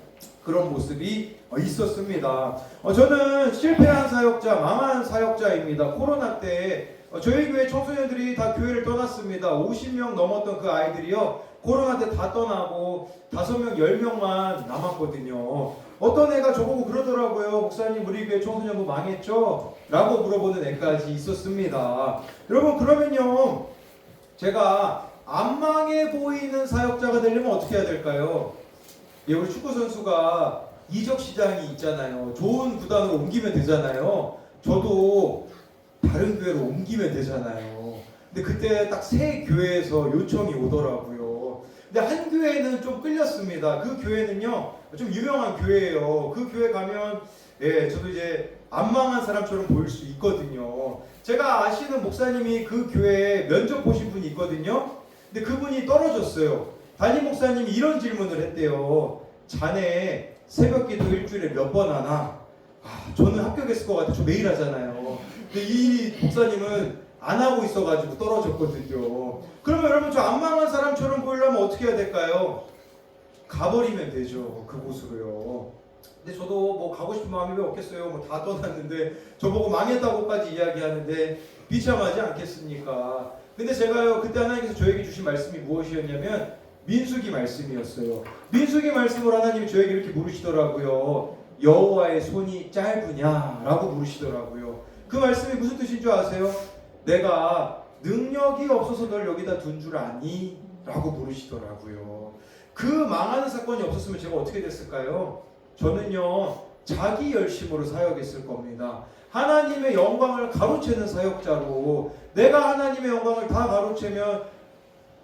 그런 모습이 있었습니다. 저는 실패한 사역자, 망한 사역자입니다. 코로나 때 저희 교회 청소년들이 다 교회를 떠났습니다. 50명 넘었던 그 아이들이요, 코로나 때 다 떠나고 5명, 10명만 남았거든요. 어떤 애가 저보고 그러더라고요. 목사님, 우리 교회 청소년부 망했죠? 라고 물어보는 애까지 있었습니다. 여러분, 그러면요, 제가 안 망해 보이는 사역자가 되려면 어떻게 해야 될까요? 예, 우리 축구 선수가 이적 시장이 있잖아요. 좋은 구단으로 옮기면 되잖아요. 저도 다른 교회로 옮기면 되잖아요. 근데 그때 딱 새 교회에서 요청이 오더라고요. 근데 한 교회는 좀 끌렸습니다. 그 교회는요, 좀 유명한 교회예요. 그 교회 가면 예, 저도 이제 안 망한 사람처럼 보일 수 있거든요. 제가 아시는 목사님이 그 교회에 면접 보신 분이 있거든요. 근데 그분이 떨어졌어요. 담임 목사님이 이런 질문을 했대요. 자네 새벽기도 일주일에 몇 번 하나? 저는 합격했을 것 같아요. 저 매일 하잖아요. 근데 이 목사님은 안 하고 있어가지고 떨어졌거든요. 그러면 여러분, 저 안 망한 사람처럼 보이려면 어떻게 해야 될까요? 가버리면 되죠. 그곳으로요. 근데 저도 뭐 가고 싶은 마음이 왜 없겠어요. 뭐 다 떠났는데 저보고 망했다고까지 이야기하는데 비참하지 않겠습니까? 근데 제가요, 그때 하나님께서 저에게 주신 말씀이 무엇이었냐면 민수기 말씀이었어요. 민수기 말씀으로 하나님이 저에게 이렇게 물으시더라고요. 여호와의 손이 짧으냐라고 물으시더라고요. 그 말씀이 무슨 뜻인 줄 아세요? 내가 능력이 없어서 널 여기다 둔 줄 아니? 라고 물으시더라고요. 그 망하는 사건이 없었으면 제가 어떻게 됐을까요? 저는요, 자기 열심으로 사역했을 겁니다. 하나님의 영광을 가로채는 사역자로, 내가 하나님의 영광을 다 가로채면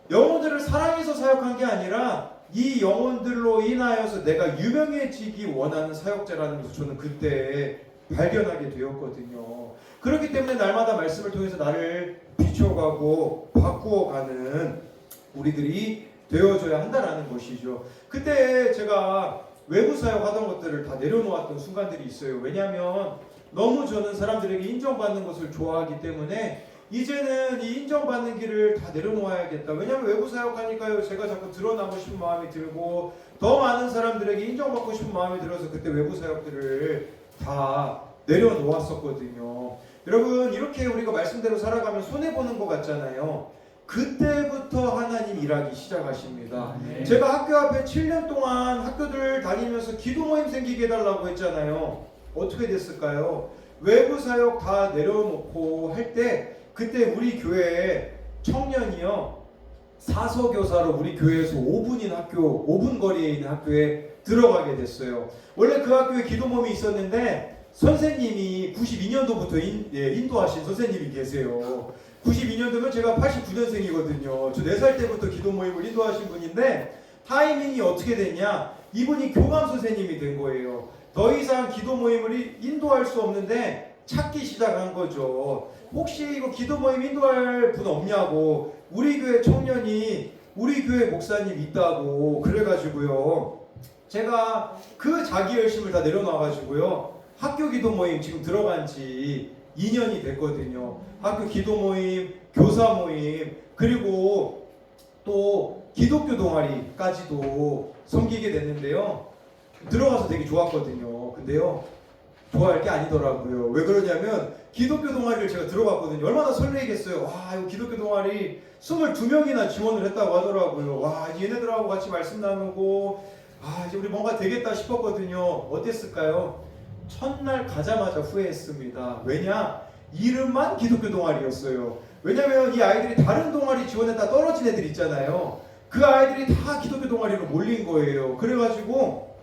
영혼들을 사랑해서 사역한 게 아니라 이 영혼들로 인하여서 내가 유명해지기 원하는 사역자라는 것을 저는 그때 발견하게 되었거든요. 그렇기 때문에 날마다 말씀을 통해서 나를 비춰가고 바꾸어가는 우리들이 되어줘야 한다는 것이죠. 그때 제가 외부 사역하던 것들을 다 내려놓았던 순간들이 있어요. 왜냐하면 너무 저는 사람들에게 인정받는 것을 좋아하기 때문에 이제는 이 인정받는 길을 다 내려놓아야겠다. 왜냐하면 외부 사역하니까요, 제가 자꾸 드러나고 싶은 마음이 들고 더 많은 사람들에게 인정받고 싶은 마음이 들어서 그때 외부 사역들을 다 내려놓았었거든요. 여러분, 이렇게 우리가 말씀대로 살아가면 손해보는 것 같잖아요. 그때부터 하나님 일하기 시작하십니다. 제가 학교 앞에 7년 동안 학교들 다니면서 기도 모임 생기게 해달라고 했잖아요. 어떻게 됐을까요? 외부 사역 다 내려놓고 할 때 그때 우리 교회에 청년이요, 사서교사로 우리 교회에서 5분인 학교, 5분 거리에 있는 학교에 들어가게 됐어요. 원래 그 학교에 기도 모임이 있었는데 선생님이 92년도부터 인도하신 선생님이 계세요. 92년도면 제가 89년생이거든요. 저 4살 때부터 기도 모임을 인도하신 분인데 타이밍이 어떻게 됐냐? 이분이 교감 선생님이 된 거예요. 더 이상 기도 모임을 인도할 수 없는데 찾기 시작한 거죠. 혹시 이거 기도 모임 인도할 분 없냐고, 우리 교회 청년이 우리 교회 목사님 있다고 그래가지고요. 제가 그 자기 열심을 다 내려놔가지고요. 학교 기도 모임 지금 들어간 지 2년이 됐거든요. 학교 기도 모임, 교사 모임, 그리고 또 기독교 동아리까지도 섬기게 됐는데요. 들어가서 되게 좋았거든요. 근데요, 좋아할 게 아니더라고요. 왜 그러냐면 기독교 동아리를 제가 들어갔거든요. 얼마나 설레겠어요. 와, 이거 기독교 동아리 22명이나 지원을 했다고 하더라고요. 와, 얘네들하고 같이 말씀 나누고 이제 우리 뭔가 되겠다 싶었거든요. 어땠을까요? 첫날 가자마자 후회했습니다. 왜냐? 이름만 기독교 동아리였어요. 왜냐면 이 아이들이 다른 동아리 지원했다 떨어진 애들 있잖아요. 그 아이들이 다 기독교 동아리로 몰린 거예요. 그래가지고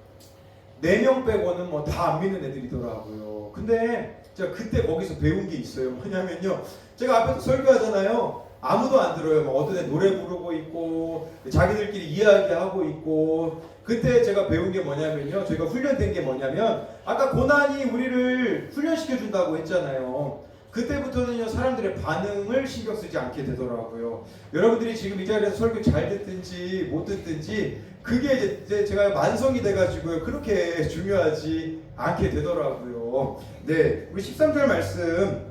4명 빼고는 뭐 다 안 믿는 애들이더라고요. 근데 제가 그때 거기서 배운 게 있어요. 뭐냐면요, 제가 앞에서 설교하잖아요. 아무도 안 들어요. 막 어떤 애 노래 부르고 있고 자기들끼리 이야기하고 있고. 그때 제가 배운 게 뭐냐면요, 저희가 훈련된 게 뭐냐면, 아까 고난이 우리를 훈련시켜 준다고 했잖아요. 그때부터는요, 사람들의 반응을 신경 쓰지 않게 되더라고요. 여러분들이 지금 이 자리에서 설교 잘 듣든지 못 듣든지 그게 이제 제가 만성이 돼가지고요, 그렇게 중요하지 않게 되더라고요. 네, 우리 13절 말씀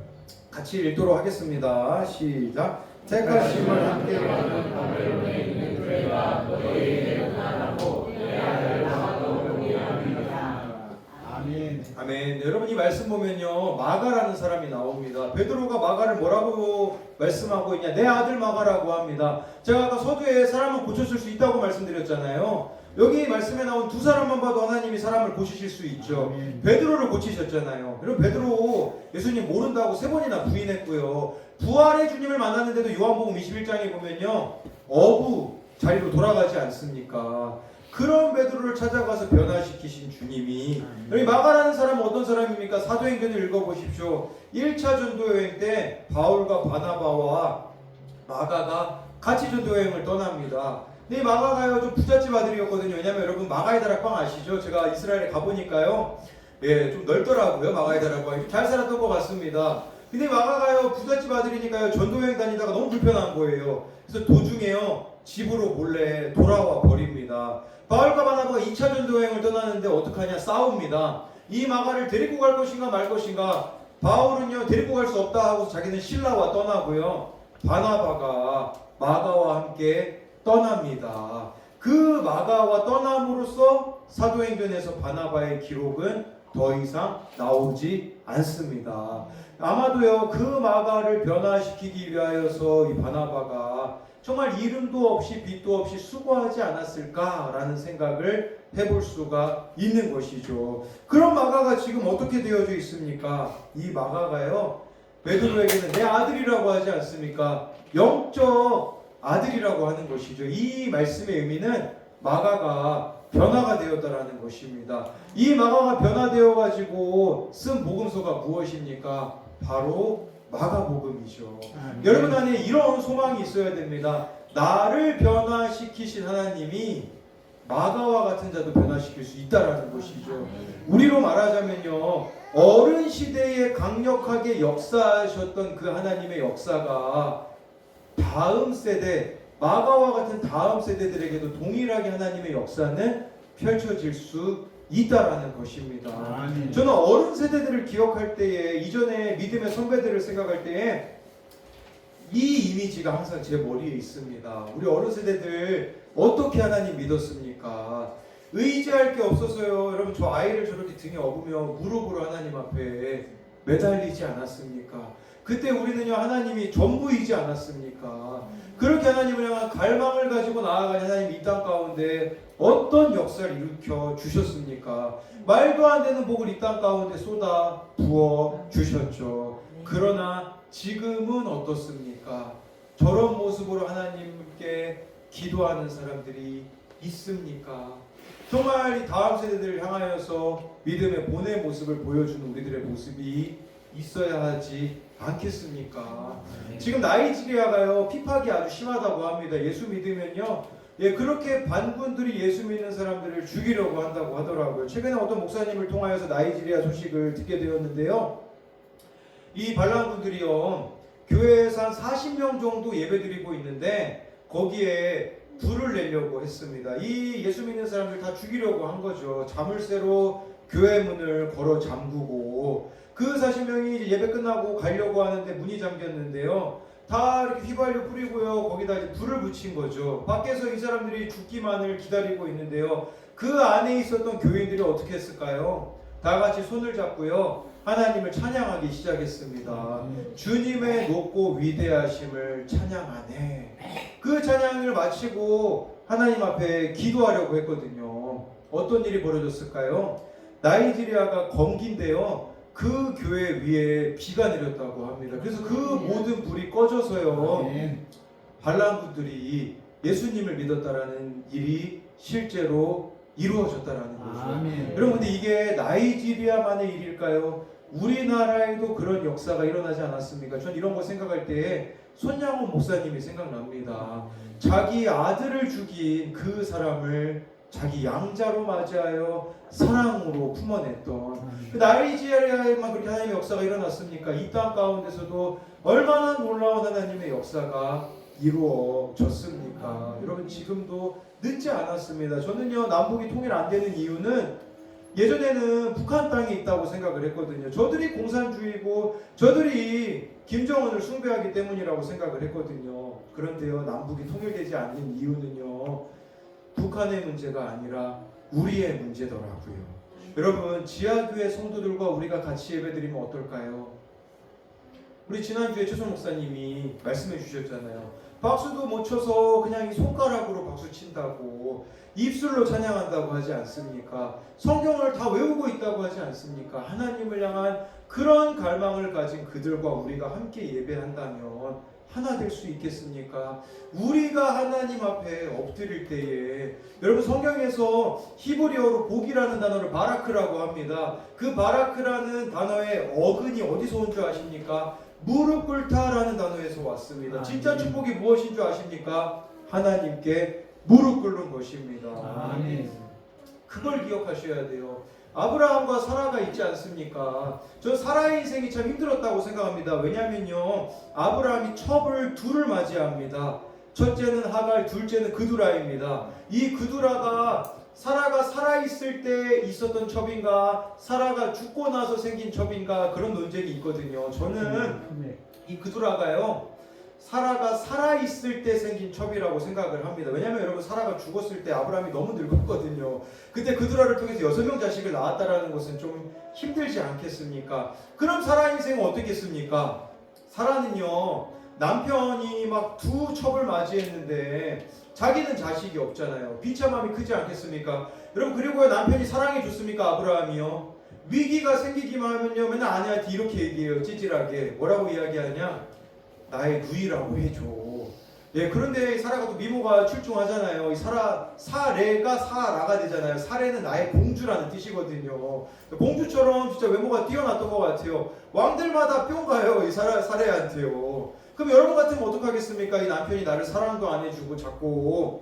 같이 읽도록 하겠습니다. 시작. 택하심을 함께 받은 바벨론에 있는 교회가 너희에게 고난하고 내 아들 마가도 용기합니다. 아멘. 아멘. 네, 여러분 이 말씀 보면요, 마가라는 사람이 나옵니다. 베드로가 마가를 뭐라고 말씀하고 있냐? 내 아들 마가라고 합니다. 제가 아까 서두에 사람은 고쳤을 수 있다고 말씀드렸잖아요. 여기 말씀에 나온 두 사람만 봐도 하나님이 사람을 고치실 수 있죠. 아멘. 베드로를 고치셨잖아요. 여러분 베드로 예수님 모른다고 3번이나 부인했고요. 부활의 주님을 만났는데도 요한복음 21장에 보면요, 어부 자리로 돌아가지 않습니까? 그런 베드로를 찾아가서 변화시키신 주님이, 여기 마가라는 사람은 어떤 사람입니까? 사도행전을 읽어보십시오. 1차 전도여행 때 바울과 바나바와 마가가 같이 전도여행을 떠납니다. 근데 이 마가가요, 좀 부잣집 아들이었거든요. 왜냐면 여러분 마가의 다락방 아시죠? 제가 이스라엘에 가보니까요, 예, 좀 넓더라고요. 마가의 다락방이 좀 잘 살았던 것 같습니다. 근데 마가가요, 부잣집 아들이니까요, 전도여행 다니다가 너무 불편한 거예요. 그래서 도중에요, 집으로 몰래 돌아와 버립니다. 바울과 바나바가 2차 전도여행을 떠나는데 어떡하냐? 싸웁니다. 이 마가를 데리고 갈 것인가 말 것인가? 바울은요, 데리고 갈 수 없다 하고 자기는 신라와 떠나고요, 바나바가 마가와 함께 떠납니다. 그 마가와 떠남으로써 사도행전에서 바나바의 기록은 더 이상 나오지 않습니다. 아마도요, 그 마가를 변화시키기 위하여서 이 바나바가 정말 이름도 없이 빛도 없이 수고하지 않았을까라는 생각을 해볼 수가 있는 것이죠. 그런 마가가 지금 어떻게 되어져 있습니까? 이 마가가요, 베드로에게는 내 아들이라고 하지 않습니까? 영적 아들이라고 하는 것이죠. 이 말씀의 의미는 마가가 변화가 되었다라는 것입니다. 이 마가가 변화되어 가지고 쓴 복음서가 무엇입니까? 바로 마가복음이죠. 여러분 안에 이런 소망이 있어야 됩니다. 나를 변화시키신 하나님이 마가와 같은 자도 변화시킬 수 있다라는 것이죠. 우리로 말하자면요, 어른 시대에 강력하게 역사하셨던 그 하나님의 역사가 다음 세대, 마가와 같은 다음 세대들에게도 동일하게 하나님의 역사는 펼쳐질 수 있다라는 것입니다. 아멘. 저는 어른 세대들을 기억할 때에, 이전에 믿음의 선배들을 생각할 때에 이 이미지가 항상 제 머리에 있습니다. 우리 어른 세대들 어떻게 하나님 믿었습니까? 의지할 게 없어서요. 여러분, 저 아이를 저렇게 등에 업으며 무릎으로 하나님 앞에 매달리지 않았습니까? 그때 우리는요, 하나님이 전부이지 않았습니까? 그렇게 하나님을 향한 갈망을 가지고 나아가는 하나님, 이 땅 가운데 어떤 역사를 일으켜 주셨습니까? 말도 안 되는 복을 이 땅 가운데 쏟아 부어 주셨죠. 그러나 지금은 어떻습니까? 저런 모습으로 하나님께 기도하는 사람들이 있습니까? 정말 이 다음 세대들을 향하여서 믿음의 본의 모습을 보여주는 우리들의 모습이 있어야 하지 않겠습니까? 지금 나이지리아가요, 핍박이 아주 심하다고 합니다. 예수 믿으면요, 그렇게 반군들이 예수 믿는 사람들을 죽이려고 한다고 하더라고요. 최근에 어떤 목사님을 통하여서 나이지리아 소식을 듣게 되었는데요, 이 반란군들이요, 교회에서 한 40명 정도 예배드리고 있는데 거기에 불을 내려고 했습니다. 이 예수 믿는 사람들 다 죽이려고 한 거죠. 자물쇠로 교회 문을 걸어 잠그고 그 40명이 이제 예배 끝나고 가려고 하는데 문이 잠겼는데요. 다 이렇게 휘발유 뿌리고요. 거기다 이제 불을 붙인 거죠. 밖에서 이 사람들이 죽기만을 기다리고 있는데요. 그 안에 있었던 교인들이 어떻게 했을까요? 다 같이 손을 잡고요. 하나님을 찬양하기 시작했습니다. 주님의 높고 위대하심을 찬양하네. 그 찬양을 마치고 하나님 앞에 기도하려고 했거든요. 어떤 일이 벌어졌을까요? 나이지리아가 건기인데요. 그 교회 위에 비가 내렸다고 합니다. 그래서 그 모든 불이 꺼져서요. 반란군들이 예수님을 믿었다라는 일이 실제로 이루어졌다라는 거죠. 아멘. 여러분, 근데 이게 나이지리아만의 일일까요? 우리나라에도 그런 역사가 일어나지 않았습니까? 전 이런 거 생각할 때 손양원 목사님이 생각납니다. 자기 아들을 죽인 그 사람을 자기 양자로 맞이하여 사랑으로 품어냈던 그 나이지리아에만 그렇게 하나님의 역사가 일어났습니까? 이 땅 가운데서도 얼마나 놀라운 하나님의 역사가 이루어졌습니까? 여러분, 지금도 늦지 않았습니다. 저는요, 남북이 통일 안 되는 이유는 예전에는 북한 땅에 있다고 생각을 했거든요. 저들이 공산주의고 저들이 김정은을 숭배하기 때문이라고 생각을 했거든요. 그런데요, 남북이 통일되지 않는 이유는요, 북한의 문제가 아니라 우리의 문제더라고요. 여러분, 지하교회 성도들과 우리가 같이 예배드리면 어떨까요? 우리 지난주에 최성 목사님이 말씀해 주셨잖아요. 박수도 못 쳐서 그냥 이 손가락으로 박수 친다고, 입술로 찬양한다고 하지 않습니까? 성경을 다 외우고 있다고 하지 않습니까? 하나님을 향한 그런 갈망을 가진 그들과 우리가 함께 예배한다면 하나 될 수 있겠습니까? 우리가 하나님 앞에 엎드릴 때에, 여러분, 성경에서 히브리어로 복이라는 단어를 바라크라고 합니다. 그 바라크라는 단어의 어근이 어디서 온 줄 아십니까? 무릎 꿇다라는 단어에서 왔습니다. 진짜 축복이 무엇인 줄 아십니까? 하나님께 무릎 꿇는 것입니다. 아멘. 그걸 기억하셔야 돼요. 아브라함과 사라가 있지 않습니까? 저 사라의 인생이 참 힘들었다고 생각합니다. 왜냐면요, 아브라함이 첩을 둘을 맞이합니다. 첫째는 하갈, 둘째는 그두라입니다. 이 그두라가 사라가 살아있을 때 있었던 첩인가, 사라가 죽고 나서 생긴 첩인가, 그런 논쟁이 있거든요. 저는 이 그두라가요, 사라가 살아있을 때 생긴 첩이라고 생각을 합니다. 왜냐하면 여러분, 사라가 죽었을 때 아브라함이 너무 늙었거든요. 그때 그두라를 통해서 6명 자식을 낳았다라는 것은 좀 힘들지 않겠습니까? 그럼 사라 인생은 어떻겠습니까? 사라는요, 남편이 막 두 첩을 맞이했는데 자기는 자식이 없잖아요. 비참함이 크지 않겠습니까? 여러분, 그리고 남편이 사랑해 줬습니까? 아브라함이요. 위기가 생기기만 하면요, 맨날 아내한테 이렇게 얘기해요. 찌질하게. 뭐라고 이야기하냐? 나의 누이라고 해줘. 예, 그런데 사라가 또 미모가 출중하잖아요. 이 사레가 사라가 되잖아요. 사레는 나의 공주라는 뜻이거든요. 공주처럼 진짜 외모가 뛰어났던 것 같아요. 왕들마다 뿅 가요, 이 사레한테요. 그럼 여러분 같으면 어떡하겠습니까? 이 남편이 나를 사랑도 안 해주고 자꾸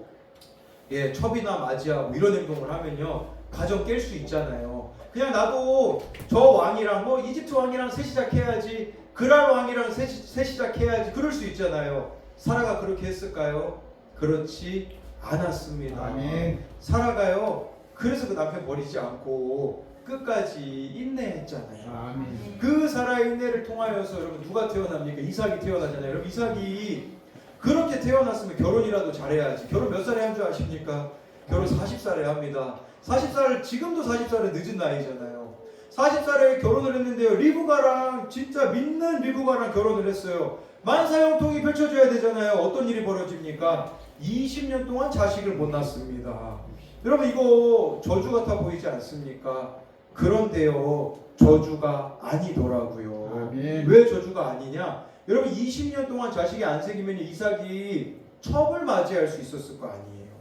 첩이나 맞이하고 이런 행동을 하면요, 가정 깰 수 있잖아요. 그냥 나도 저 왕이랑 이집트 왕이랑 새 시작해야지, 그랄 왕이랑 새 시작해야지, 그럴 수 있잖아요. 사라가 그렇게 했을까요? 그렇지 않았습니다. 아멘. 사라가요, 그래서 그 남편 버리지 않고 끝까지 인내했잖아요. 아멘. 그 사라의 인내를 통하여서 여러분, 누가 태어납니까? 이삭이 태어나잖아요. 여러분, 이삭이 그렇게 태어났으면 결혼이라도 잘해야지. 결혼 몇 살에 한 줄 아십니까? 결혼 40살에 합니다. 40살, 지금도 40살은 늦은 나이잖아요. 40살에 결혼을 했는데요, 리브가랑, 진짜 믿는 리브가랑 결혼을 했어요. 만사형통이 펼쳐져야 되잖아요. 어떤 일이 벌어집니까? 20년 동안 자식을 못 낳습니다. 여러분, 이거 저주 같아 보이지 않습니까? 그런데요, 저주가 아니더라고요. 아멘. 왜 저주가 아니냐? 여러분, 20년 동안 자식이 안 생기면 이삭이 첩을 맞이할 수 있었을 거 아니에요.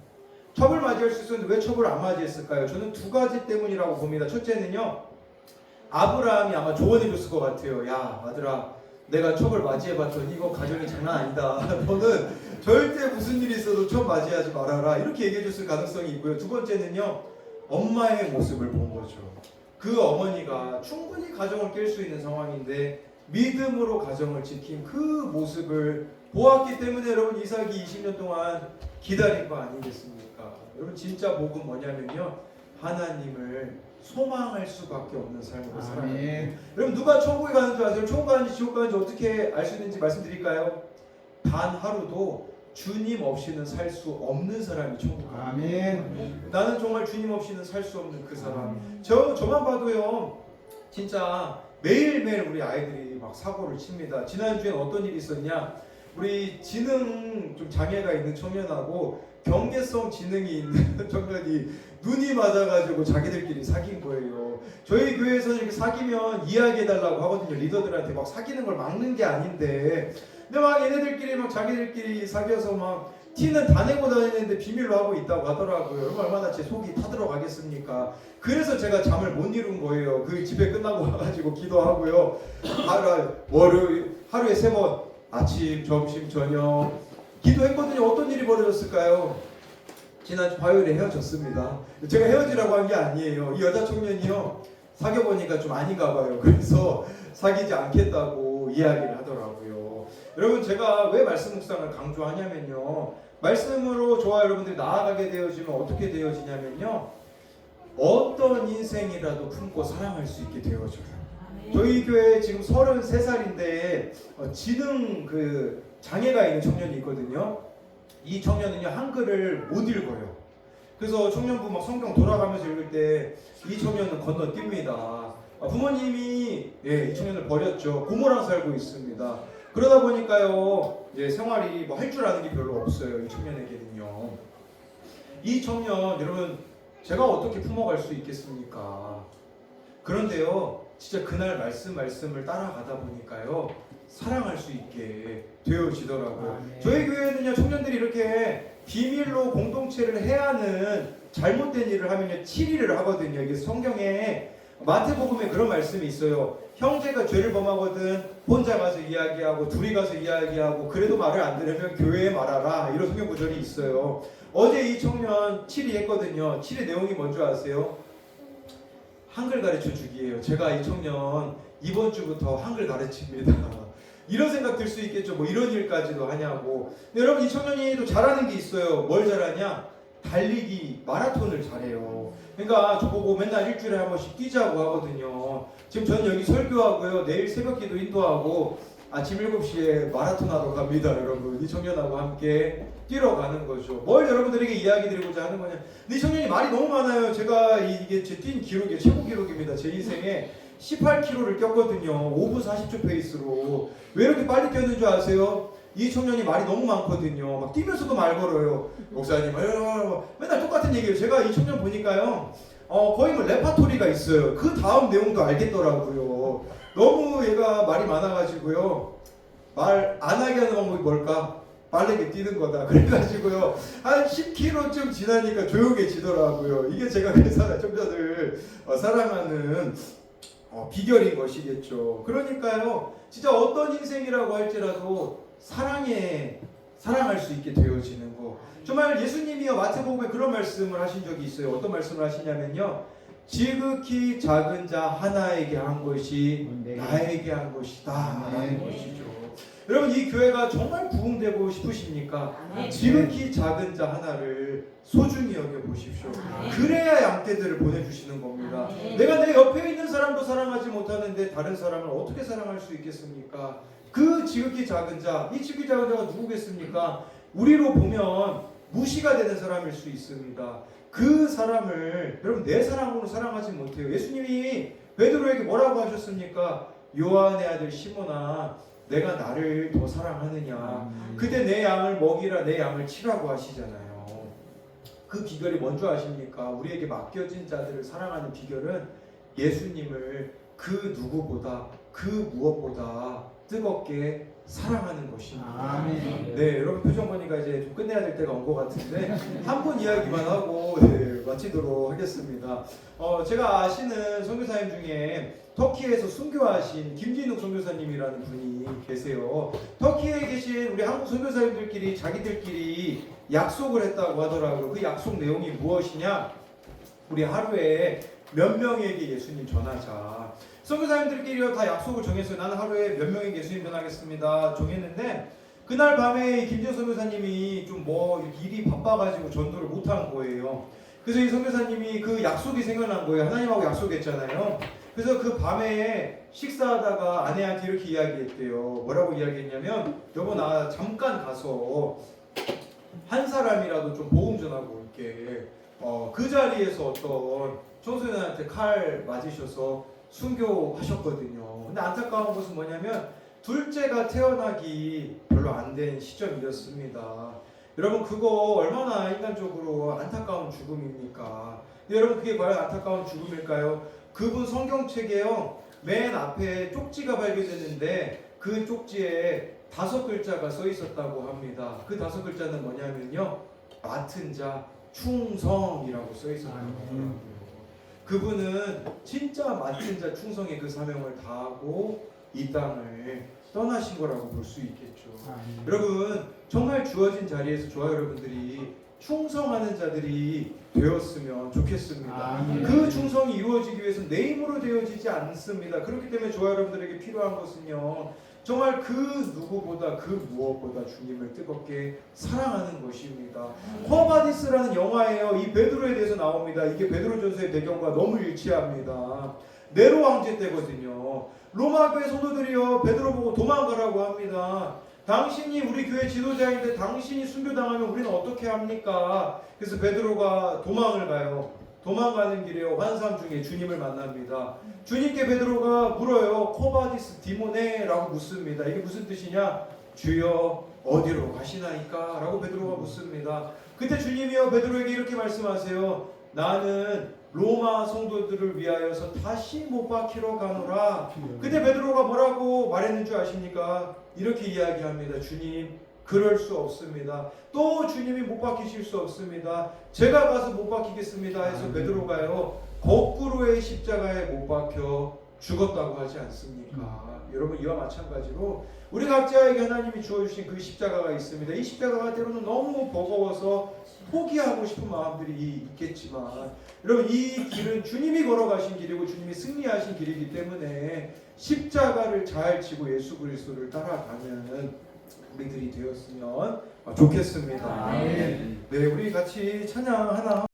첩을 맞이할 수 있었는데 왜 첩을 안 맞이했을까요? 저는 두 가지 때문이라고 봅니다. 첫째는요, 아브라함이 아마 조언해 줬을 것 같아요. 야, 아들아, 내가 첩을 맞이해봤더니 이거 가정이 장난 아니다. 너는 절대 무슨 일이 있어도 첩 맞이하지 말아라. 이렇게 얘기해 줬을 가능성이 있고요. 두 번째는요, 엄마의 모습을 본 거죠. 그 어머니가 충분히 가정을 깰 수 있는 상황인데 믿음으로 가정을 지킨 그 모습을 보았기 때문에 여러분 이삭이 20년 동안 기다린 거 아니겠습니까? 여러분 진짜 복은 뭐냐면요, 하나님을 소망할 수밖에 없는 삶으로 살아가는 거예요. 여러분 누가 천국에 가는 줄 아세요? 천국 가는지 지옥 가는지 어떻게 알 수 있는지 말씀드릴까요? 단 하루도 주님 없이는 살 수 없는 사람이 천국 가요. 아멘. 나는 정말 주님 없이는 살 수 없는 그 사람. 저만 봐도요, 진짜 매일매일 우리 아이들이 막 사고를 칩니다. 지난주엔 어떤 일이 있었냐? 우리 지능 좀 장애가 있는 청년하고 경계성 지능이 있는 청년이 눈이 맞아가지고 자기들끼리 사귄 거예요. 저희 교회에서는 이렇게 사귀면 이야기해달라고 하거든요. 리더들한테 막 사귀는 걸 막는 게 아닌데, 근데 막 얘네들끼리 막 자기들끼리 사귀어서 막 티는 다 내고 다니는데 비밀로 하고 있다고 하더라고요. 여러분 얼마나 제 속이 타들어가겠습니까? 그래서 제가 잠을 못 이룬 거예요. 그 집에 끝나고 와가지고 기도하고요. 하루에 3번 아침, 점심, 저녁 기도했거든요. 어떤 일이 벌어졌을까요? 지난주 화요일에 헤어졌습니다. 제가 헤어지라고 한 게 아니에요. 이 여자 청년이요, 사귀어보니까 좀 아닌가 봐요. 그래서 사귀지 않겠다고 이야기를 하더라고요. 여러분 제가 왜 말씀 묵상을 강조하냐면요, 말씀으로 저와 여러분들이 나아가게 되어지면 어떻게 되어지냐면요, 어떤 인생이라도 품고 사랑할 수 있게 되어져요. 저희 교회 지금 33살인데 지능 그 장애가 있는 청년이 있거든요. 이 청년은요, 한글을 못 읽어요. 그래서 청년부 막 성경 돌아가면서 읽을 때 이 청년은 건너뜁니다. 부모님이 이 청년을 버렸죠. 고모랑 살고 있습니다. 그러다 보니까요, 생활이 뭐 할 줄 아는 게 별로 없어요. 이 청년에게는요. 이 청년 여러분 제가 어떻게 품어갈 수 있겠습니까? 그런데요, 진짜 그날 말씀을 따라가다 보니까요, 사랑할 수 있게 되어지더라고요. 저희 교회는요, 청년들이 이렇게 비밀로 공동체를 해야 하는 잘못된 일을 하면요, 7일을 하거든요. 이게 성경에 마태복음에 그런 말씀이 있어요. 형제가 죄를 범하거든 혼자 가서 이야기하고 둘이 가서 이야기하고 그래도 말을 안 들으면 교회에 말하라, 이런 성경 구절이 있어요. 어제 이 청년 7위 했거든요. 7위 내용이 뭔지 아세요? 한글 가르쳐 주기예요. 제가 이 청년 이번 주부터 한글 가르칩니다. 이런 생각 들 수 있겠죠. 뭐 이런 일까지도 하냐고. 근데 여러분 이 청년이 또 잘하는 게 있어요. 뭘 잘하냐? 달리기, 마라톤을 잘해요. 그러니까 저보고 맨날 일주일에 한 번씩 뛰자고 하거든요. 지금 저는 여기 설교하고요, 내일 새벽기도 인도하고 아침 7시에 마라톤 하러 갑니다. 여러분 이 청년하고 함께 뛰러 가는 거죠. 뭘 여러분들에게 이야기 드리고자 하는 거냐? 근데 이 청년이 말이 너무 많아요. 제가 이게 제 뛴 기록이 최고 기록입니다. 제 인생에 18km를 꼈거든요. 5분 40초 페이스로. 왜 이렇게 빨리 뛰었는 줄 아세요? 이 청년이 말이 너무 많거든요. 막 뛰면서도 말 걸어요. 목사님, 맨날 똑같은 얘기예요. 제가 이 청년 보니까요, 거의 뭐 레파토리가 있어요. 그 다음 내용도 알겠더라고요. 너무 얘가 말이 많아가지고요, 말 안 하게 하는 방법이 뭘까? 빠르게 뛰는 거다. 그래가지고요, 한 10km쯤 지나니까 조용해지더라고요. 이게 제가 그 청년을 사랑하는 비결인 것이겠죠. 그러니까요, 진짜 어떤 인생이라고 할지라도 사랑할 수 있게 되어지는 거. 정말 예수님이요, 마태복음에 그런 말씀을 하신 적이 있어요. 어떤 말씀을 하시냐면요, 지극히 작은 자 하나에게 한 것이 나에게 한 것이다 라는 것이죠. 여러분 이 교회가 정말 부흥되고 싶으십니까? 지극히 작은 자 하나를 소중히 여겨보십시오. 그래야 양떼들을 보내주시는 겁니다. 내가 내 옆에 있는 사람도 사랑하지 못하는데 다른 사람을 어떻게 사랑할 수 있겠습니까? 그 지극히 작은 자, 이 지극히 작은 자가 누구겠습니까? 우리로 보면 무시가 되는 사람일 수 있습니다. 그 사람을 여러분 내 사랑으로 사랑하지 못해요. 예수님이 베드로에게 뭐라고 하셨습니까? 요한의 아들 시몬아, 내가 나를 더 사랑하느냐? 그때 내 양을 먹이라, 내 양을 치라고 하시잖아요. 그 비결이 뭔지 아십니까? 우리에게 맡겨진 자들을 사랑하는 비결은 예수님을 그 누구보다, 그 무엇보다 뜨겁게 사랑하는 것입니다. 네, 여러분 표정 보니까 이제 좀 끝내야 될 때가 온 것 같은데 한 분 이야기만 하고 마치도록 하겠습니다. 제가 아시는 선교사님 중에 터키에서 순교하신 김진욱 선교사님이라는 분이 계세요. 터키에 계신 우리 한국 선교사님들끼리 자기들끼리 약속을 했다고 하더라고요. 그 약속 내용이 무엇이냐? 우리 하루에 몇 명에게 예수님 전하자. 선교사님들끼리 다 약속을 정했어요. 나는 하루에 몇 명의 예수님 전하겠습니다. 정했는데 그날 밤에 김지현 선교사님이 좀 뭐 일이 바빠가지고 전도를 못한 거예요. 그래서 이 선교사님이 그 약속이 생각난 거예요. 하나님하고 약속했잖아요. 그래서 그 밤에 식사하다가 아내한테 이렇게 이야기했대요. 뭐라고 이야기했냐면, 여보 나 잠깐 가서 한 사람이라도 좀 복음 전하고 올게. 그 자리에서 어떤 청소년한테 칼 맞으셔서 순교하셨거든요. 근데 안타까운 것은 뭐냐면 둘째가 태어나기 별로 안 된 시점이었습니다. 여러분 그거 얼마나 인간적으로 안타까운 죽음입니까? 근데 여러분 그게 과연 안타까운 죽음일까요? 그분 성경책에요 맨 앞에 쪽지가 발견됐는데 그 쪽지에 5글자가 써 있었다고 합니다. 그 5글자는 뭐냐면요, 맡은 자 충성이라고 써 있었다고 하더라고요. 그분은 진짜 맡은 자 충성의 그 사명을 다하고 이 땅을 떠나신 거라고 볼 수 있겠죠. 여러분 정말 주어진 자리에서 저와 여러분들이 충성하는 자들이 되었으면 좋겠습니다. 그 충성이 이루어지기 위해서는 내 힘으로 되어지지 않습니다. 그렇기 때문에 저와 여러분들에게 필요한 것은요, 정말 그 누구보다 그 무엇보다 주님을 뜨겁게 사랑하는 것입니다. 코바디스라는 영화예요. 이 베드로에 대해서 나옵니다. 이게 베드로전서의 배경과 너무 일치합니다. 네로 황제 때거든요. 로마 교회 성도들이요 베드로 보고 도망가라고 합니다. 당신이 우리 교회 지도자인데 당신이 순교당하면 우리는 어떻게 합니까? 그래서 베드로가 도망을 가요. 도망가는 길에 환상 중에 주님을 만납니다. 주님께 베드로가 물어요. 코바디스 디모네 라고 묻습니다. 이게 무슨 뜻이냐? 주여 어디로 가시나이까? 라고 베드로가 묻습니다. 그때 주님이요 베드로에게 이렇게 말씀하세요. 나는 로마 성도들을 위하여서 다시 못 박히러 가노라. 그때 베드로가 뭐라고 말했는 줄 아십니까? 이렇게 이야기합니다. 주님 그럴 수 없습니다. 또 주님이 못 박히실 수 없습니다. 제가 가서 못 박히겠습니다 해서 베드로가요 거꾸로의 십자가에 못 박혀 죽었다고 하지 않습니까? 여러분 이와 마찬가지로 우리 각자에게 하나님이 주어주신 그 십자가가 있습니다. 이 십자가가 때로는 너무 버거워서 포기하고 싶은 마음들이 있겠지만 여러분 이 길은 주님이 걸어가신 길이고 주님이 승리하신 길이기 때문에 십자가를 잘 지고 예수 그리스도를 따라가는 우리들이 되었으면 좋겠습니다. 네, 우리 같이 찬양 하나